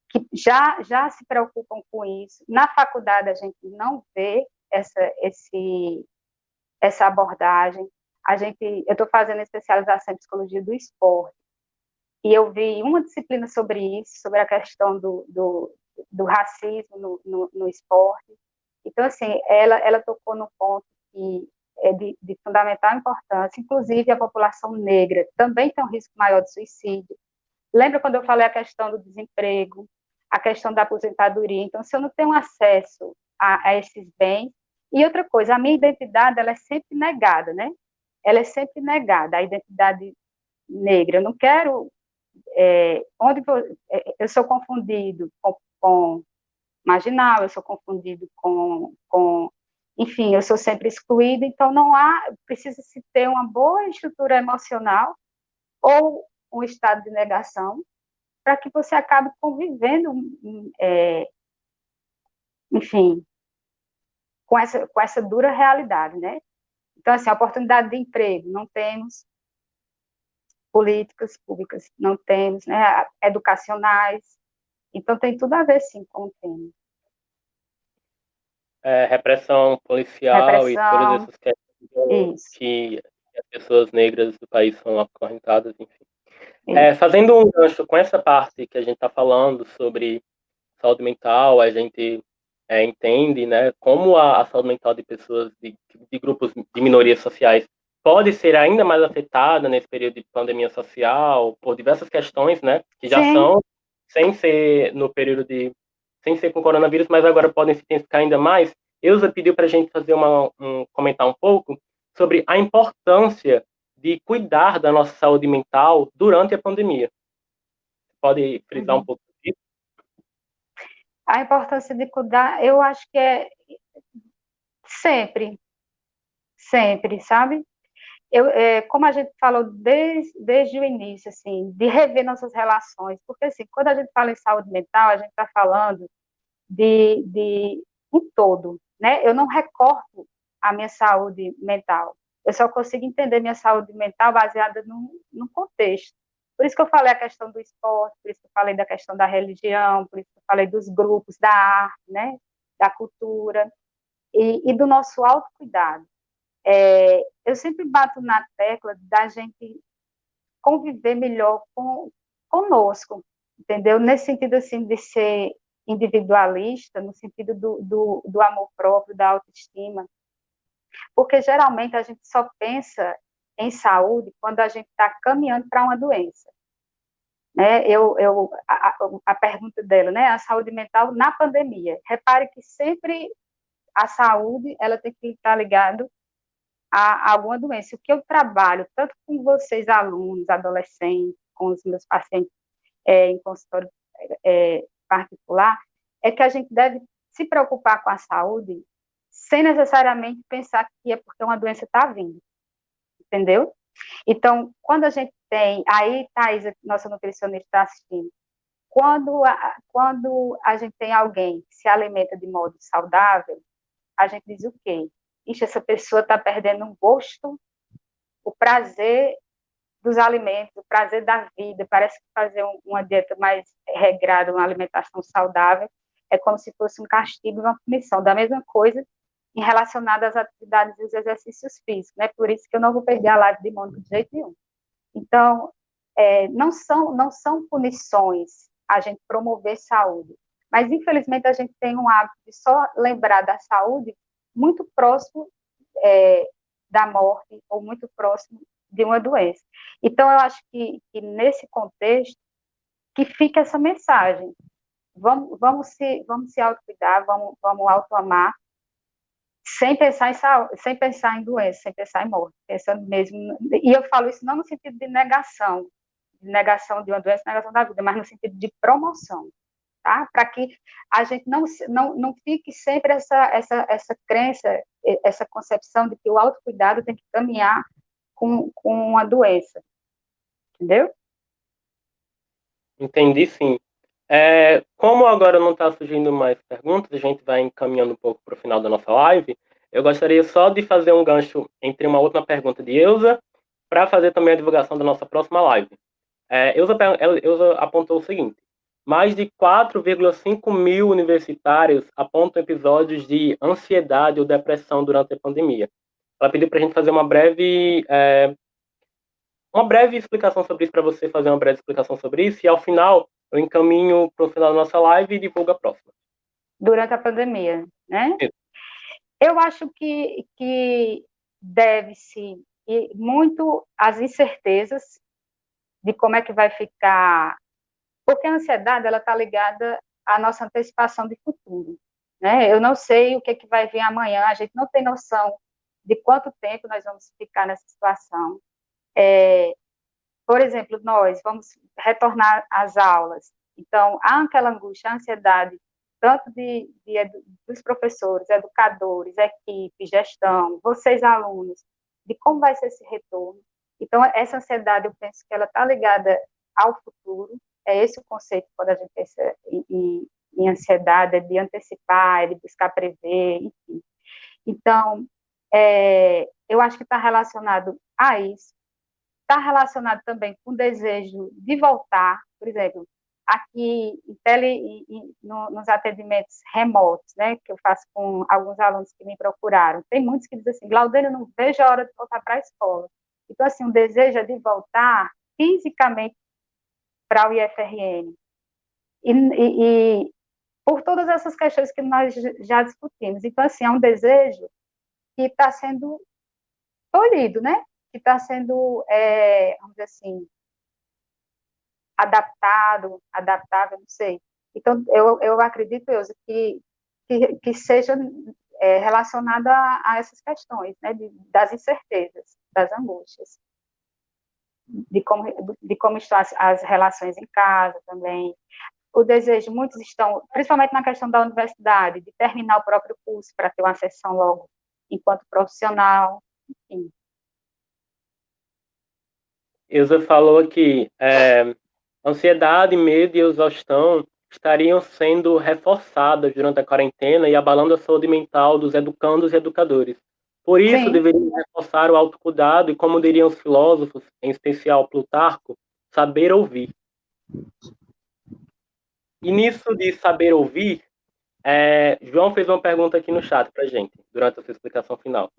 que já se preocupam com isso. Na faculdade a gente não vê essa abordagem. Eu estou fazendo especialização em psicologia do esporte e eu vi uma disciplina sobre isso, sobre a questão do racismo no esporte. Então, assim, ela tocou no ponto que é de fundamental importância, inclusive a população negra também tem um risco maior de suicídio. Lembra quando eu falei a questão do desemprego, a questão da aposentadoria? Então, se eu não tenho acesso a esses bens, e outra coisa, a minha identidade ela é sempre negada, né? Ela é sempre negada, a identidade negra. Eu não quero, eu sou confundido com marginal, eu sou confundido enfim, eu sou sempre excluída, então não precisa se ter uma boa estrutura emocional ou um estado de negação para que você acabe convivendo, enfim, com essa dura realidade, né? Então, assim, a oportunidade de emprego, não temos políticas públicas, não temos, né, educacionais, então tem tudo a ver, sim, com o tema. repressão policial e todas repressão, essas questões isso, que as pessoas negras do país são acorrentadas, enfim. isso. Fazendo um gancho com essa parte que a gente está falando sobre saúde mental, a gente entende, né, como a saúde mental de pessoas de grupos de minorias sociais pode ser ainda mais afetada nesse período de pandemia social por diversas questões, né, que já Sim, são sem ser no período de sem ser com coronavírus, mas agora podem se intensificar ainda mais. Elza pediu para a gente fazer comentar um pouco sobre a importância de cuidar da nossa saúde mental durante a pandemia. Pode frisar um uhum. pouco disso? A importância de cuidar, eu acho que é sempre, sempre, sabe? Como a gente falou desde o início, assim, de rever nossas relações, porque assim, quando a gente fala em saúde mental, a gente está falando de um todo, né? Eu não recorto a minha saúde mental, eu só consigo entender minha saúde mental baseada no contexto. Por isso que eu falei a questão do esporte, por isso que eu falei da questão da religião, por isso que eu falei dos grupos, da arte, né? Da cultura, e do nosso autocuidado. Eu sempre bato na tecla da gente conviver melhor conosco, entendeu? Nesse sentido, assim, de ser individualista, no sentido do amor próprio, da autoestima, porque geralmente a gente só pensa em saúde quando a gente está caminhando para uma doença. Né? A pergunta dela, né? A saúde mental na pandemia. Repare que sempre a saúde ela tem que estar ligada a alguma doença. O que eu trabalho, tanto com vocês, alunos, adolescentes, com os meus pacientes em consultório particular, é que a gente deve se preocupar com a saúde sem necessariamente pensar que é porque uma doença está vindo, entendeu? Então, quando a gente tem, aí, Thais, nossa nutricionista está assistindo, quando a gente tem alguém que se alimenta de modo saudável, a gente diz o quê? Ixi, essa pessoa está perdendo um gosto, o prazer dos alimentos, o prazer da vida. Parece que fazer uma dieta mais regrada, uma alimentação saudável, é como se fosse um castigo, uma punição. Da mesma coisa em relacionada às atividades e os exercícios físicos, né? Por isso que eu não vou perder a live de Mônica de jeito nenhum. Então, não são punições a gente promover saúde, mas infelizmente a gente tem um hábito de só lembrar da saúde muito próximo da morte ou muito próximo de uma doença. Então, eu acho que nesse contexto que fica essa mensagem. Vamos se autocuidar, vamos autoamar, sem pensar em doença, sem pensar em morte, pensando mesmo. E eu falo isso não no sentido de negação de uma doença, negação da vida, mas no sentido de promoção, tá? Para que a gente não fique sempre essa crença, essa concepção de que o autocuidado tem que caminhar com uma doença, entendeu? Entendi, sim. Como agora não está surgindo mais perguntas, a gente vai encaminhando um pouco para o final da nossa live. Eu gostaria só de fazer um gancho entre uma última pergunta de Elza, para fazer também a divulgação da nossa próxima live. Elza apontou o seguinte: mais de 4,5 mil universitários apontam episódios de ansiedade ou depressão durante a pandemia. Ela pediu para a gente fazer uma breve explicação sobre isso, para você fazer uma breve explicação sobre isso, e ao final eu encaminho para o final da nossa live e divulgo a próxima. Durante a pandemia, né? Isso. Eu acho que deve-se muito às incertezas de como é que vai ficar, porque a ansiedade ela está ligada à nossa antecipação de futuro, né? Eu não sei o que é que vai vir amanhã, a gente não tem noção de quanto tempo nós vamos ficar nessa situação. Por exemplo, nós vamos retornar às aulas, então há aquela angústia, a ansiedade, tanto dos professores, educadores, equipe, gestão, vocês alunos, de como vai ser esse retorno. Então, essa ansiedade, eu penso que ela está ligada ao futuro, é esse o conceito quando a gente pensa em ansiedade, é de antecipar, é de buscar prever, enfim. Então, eu acho que está relacionado a isso, está relacionado também com o desejo de voltar, por exemplo, aqui nos atendimentos remotos, né, que eu faço com alguns alunos que me procuraram, tem muitos que dizem assim, Glaudênio, eu não vejo a hora de voltar para a escola. Então, assim, o desejo é de voltar fisicamente para o IFRN. E por todas essas questões que nós já discutimos. Então, assim, é um desejo que está sendo tolhido, né? Que está sendo, vamos dizer assim, adaptável, não sei. Então, eu acredito, Elza, que seja relacionada a essas questões, né? Das incertezas, das angústias, de como estão as relações em casa também. O desejo, muitos estão, principalmente na questão da universidade, de terminar o próprio curso para ter uma sessão logo enquanto profissional, enfim. Ilza falou aqui, ansiedade, medo e exaustão estariam sendo reforçadas durante a quarentena e abalando a saúde mental dos educandos e educadores. Por isso, Sim, deveríamos reforçar o autocuidado e, como diriam os filósofos, em especial Plutarco, saber ouvir. E nisso de saber ouvir, João fez uma pergunta aqui no chat para gente, durante a sua explicação final.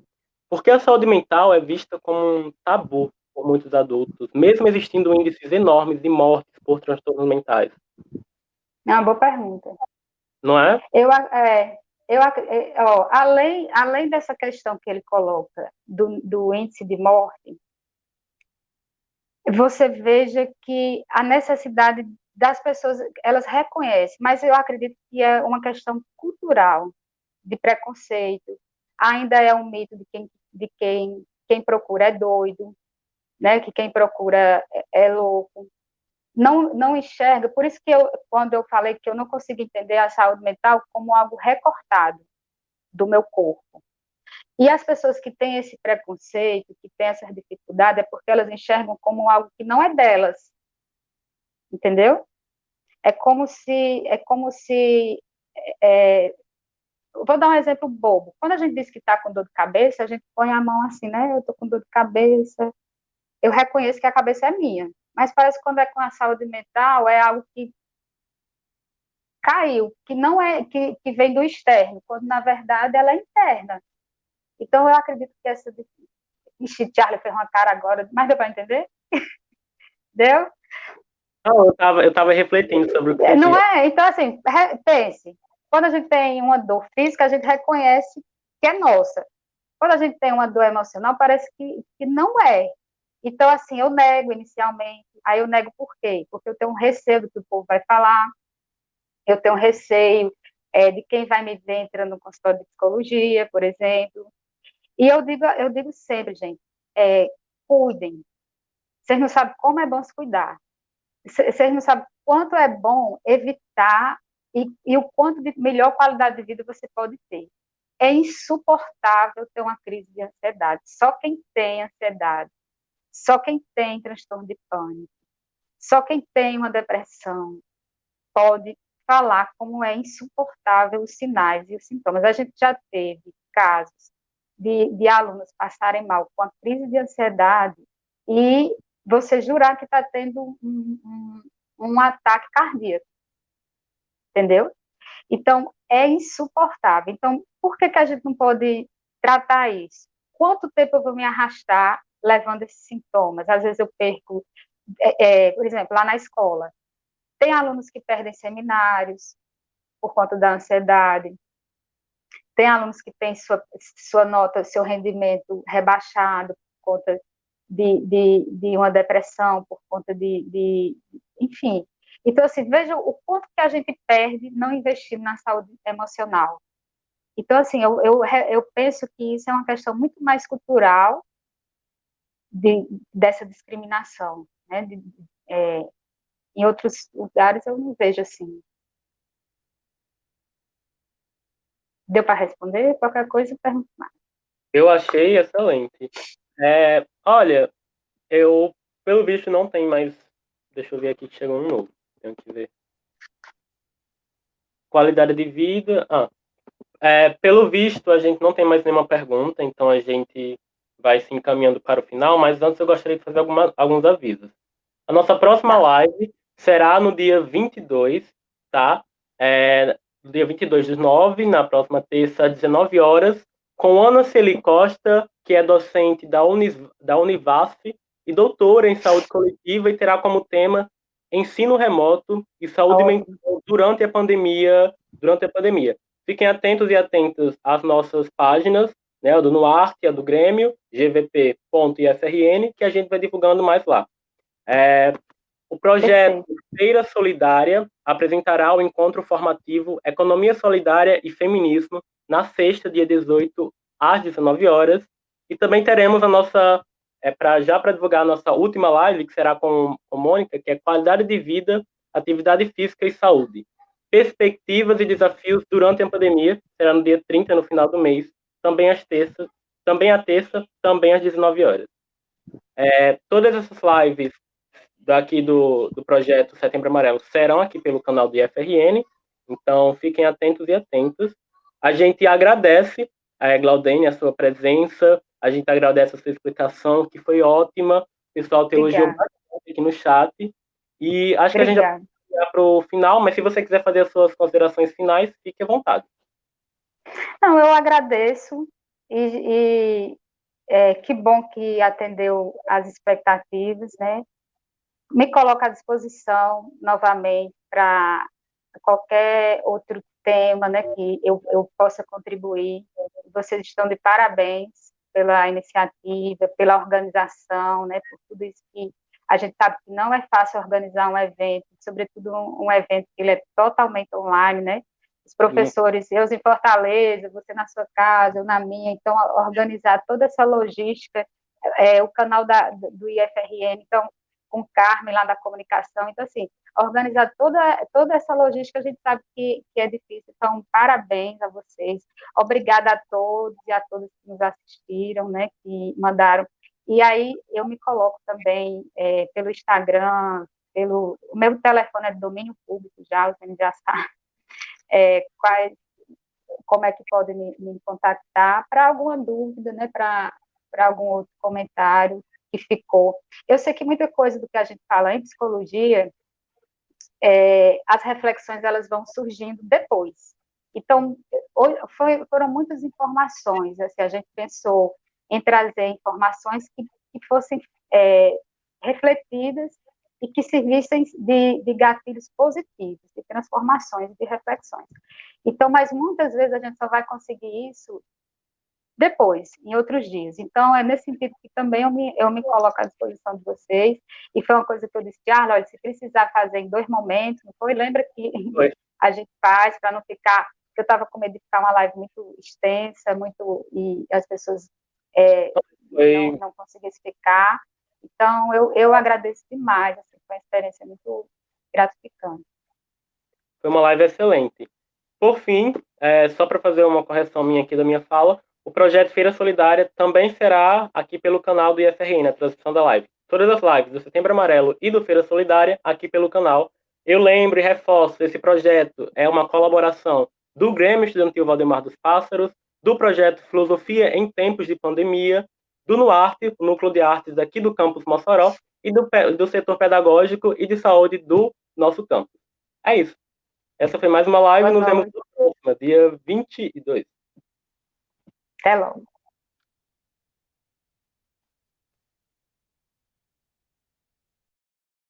Por que a saúde mental é vista como um tabu por muitos adultos, mesmo existindo índices enormes de mortes por transtornos mentais? é uma boa pergunta. Não é? Além dessa questão que ele coloca do índice de morte, você veja que a necessidade das pessoas, elas reconhecem, mas eu acredito que é uma questão cultural, de preconceito, ainda é um mito quem procura é doido, né, que quem procura é louco, não enxerga, por isso que quando eu falei que eu não consigo entender a saúde mental como algo recortado do meu corpo. E as pessoas que têm esse preconceito, que têm essa dificuldade, é porque elas enxergam como algo que não é delas, entendeu? É, vou dar um exemplo bobo. Quando a gente diz que está com dor de cabeça, a gente põe a mão assim, né? Eu estou com dor de cabeça. Eu reconheço que a cabeça é minha. Mas parece que quando é com a saúde mental, é algo que caiu, que não é, que vem do externo, quando na verdade ela é interna. Então eu acredito que essa. Ixi, Charlie fez uma cara agora, mas deu para entender? Deu? Não, eu tava refletindo sobre o que você Não disse. é? Então, assim, pense. Quando a gente tem uma dor física, a gente reconhece que é nossa. Quando a gente tem uma dor emocional, parece que não é. Então, assim, eu nego inicialmente. Aí eu nego por quê? Porque eu tenho um receio do que o povo vai falar, eu tenho um receio de quem vai me ver entrando no consultório de psicologia, por exemplo. E eu digo sempre, gente, cuidem. Vocês não sabem como é bom se cuidar. Vocês não sabem quanto é bom evitar e o quanto de melhor qualidade de vida você pode ter. É insuportável ter uma crise de ansiedade. Só quem tem ansiedade, só quem tem transtorno de pânico, só quem tem uma depressão pode falar como é insuportável os sinais e os sintomas. A gente já teve casos de alunos passarem mal com a crise de ansiedade e você jurar que está tendo um ataque cardíaco, entendeu? Então, é insuportável. Então, por que a gente não pode tratar isso? Quanto tempo eu vou me arrastar levando esses sintomas? Às vezes eu perco, por exemplo, lá na escola, tem alunos que perdem seminários por conta da ansiedade, tem alunos que têm sua nota, seu rendimento rebaixado por conta de uma depressão, por conta enfim. Então, assim, veja o quanto que a gente perde não investindo na saúde emocional. Então, assim, eu penso que isso é uma questão muito mais cultural dessa discriminação, né? Em outros lugares eu não vejo assim. Deu para responder? Qualquer coisa, pergunta mais. Eu achei excelente. Olha, eu, pelo visto, não tem mais. Deixa eu ver aqui que chegou um novo. Tenho que ver. Qualidade de vida. Pelo visto, a gente não tem mais nenhuma pergunta, então a gente vai se encaminhando para o final, mas antes eu gostaria de fazer alguns avisos. A nossa próxima Tá. live será no dia 22, tá? No dia 22/9, na próxima terça, às 19 horas, com Ana Celi Costa, que é docente da Univasf e doutora em saúde coletiva e terá como tema ensino remoto e saúde mental Ótimo. durante a pandemia. Fiquem atentos e atentas às nossas páginas, né, a do Nuarte, a do Grêmio, gvp.ifrn, que a gente vai divulgando mais lá. O projeto Perfeito. Feira Solidária apresentará o encontro formativo Economia Solidária e Feminismo na sexta, dia 18, às 19 horas. E também teremos a nossa, para divulgar a nossa última live, que será com Mônica, que é Qualidade de Vida, Atividade Física e Saúde. Perspectivas e desafios durante a pandemia, será no dia 30, no final do mês, também às terças, também à terça, também às 19 horas. Todas essas lives daqui do projeto Setembro Amarelo serão aqui pelo canal do IFRN, então fiquem atentos e atentas. A gente agradece, Glaudene, a sua presença, a gente agradece a sua explicação, que foi ótima, o pessoal te elogiou Obrigada. bastante aqui no chat, e acho que a gente já Obrigada. vai para o final, mas se você quiser fazer as suas considerações finais, fique à vontade. Não, eu agradeço que bom que atendeu às expectativas, né? Me coloco à disposição novamente para qualquer outro tema, né, que eu possa contribuir. Vocês estão de parabéns pela iniciativa, pela organização, né, por tudo isso que a gente sabe que não é fácil organizar um evento, sobretudo um evento que ele é totalmente online, né? Os professores, eu em Fortaleza, você na sua casa, eu na minha, então organizar toda essa logística, o canal do IFRN, então com Carmen lá da comunicação, então assim, organizar toda essa logística, a gente sabe que é difícil, então parabéns a vocês, obrigada a todos e a todas que nos assistiram, né, que mandaram, e aí eu me coloco também pelo Instagram, o meu telefone é de domínio público já, você já sabe, como é que podem me contactar para alguma dúvida, né, para algum outro comentário que ficou. Eu sei que muita coisa do que a gente fala em psicologia, as reflexões elas vão surgindo depois. Então, foram muitas informações, assim, a gente pensou em trazer informações que fossem refletidas e que servissem de gatilhos positivos, de transformações, de reflexões. Então, mas muitas vezes a gente só vai conseguir isso depois, em outros dias. Então, é nesse sentido que também eu me coloco à disposição de vocês, e foi uma coisa que eu disse, olha, se precisar fazer em 2 momentos, não foi? Lembra que Foi. a gente faz para não ficar, eu estava com medo de ficar uma live muito extensa, e as pessoas não conseguissem ficar. Então, eu agradeço demais, assim, foi uma experiência muito gratificante. Foi uma live excelente. Por fim, só para fazer uma correção minha aqui da minha fala, o projeto Feira Solidária também será aqui pelo canal do IFRN, a transmissão da live. Todas as lives do Setembro Amarelo e do Feira Solidária aqui pelo canal. Eu lembro e reforço, esse projeto é uma colaboração do Grêmio Estudantil Valdemar dos Pássaros, do projeto Filosofia em Tempos de Pandemia, do NUARTE, o Núcleo de Artes aqui do campus Mossoró, e do setor pedagógico e de saúde do nosso campus. É isso. Essa foi mais uma live, Boa nos vemos noite. na próxima, dia 22. Até logo.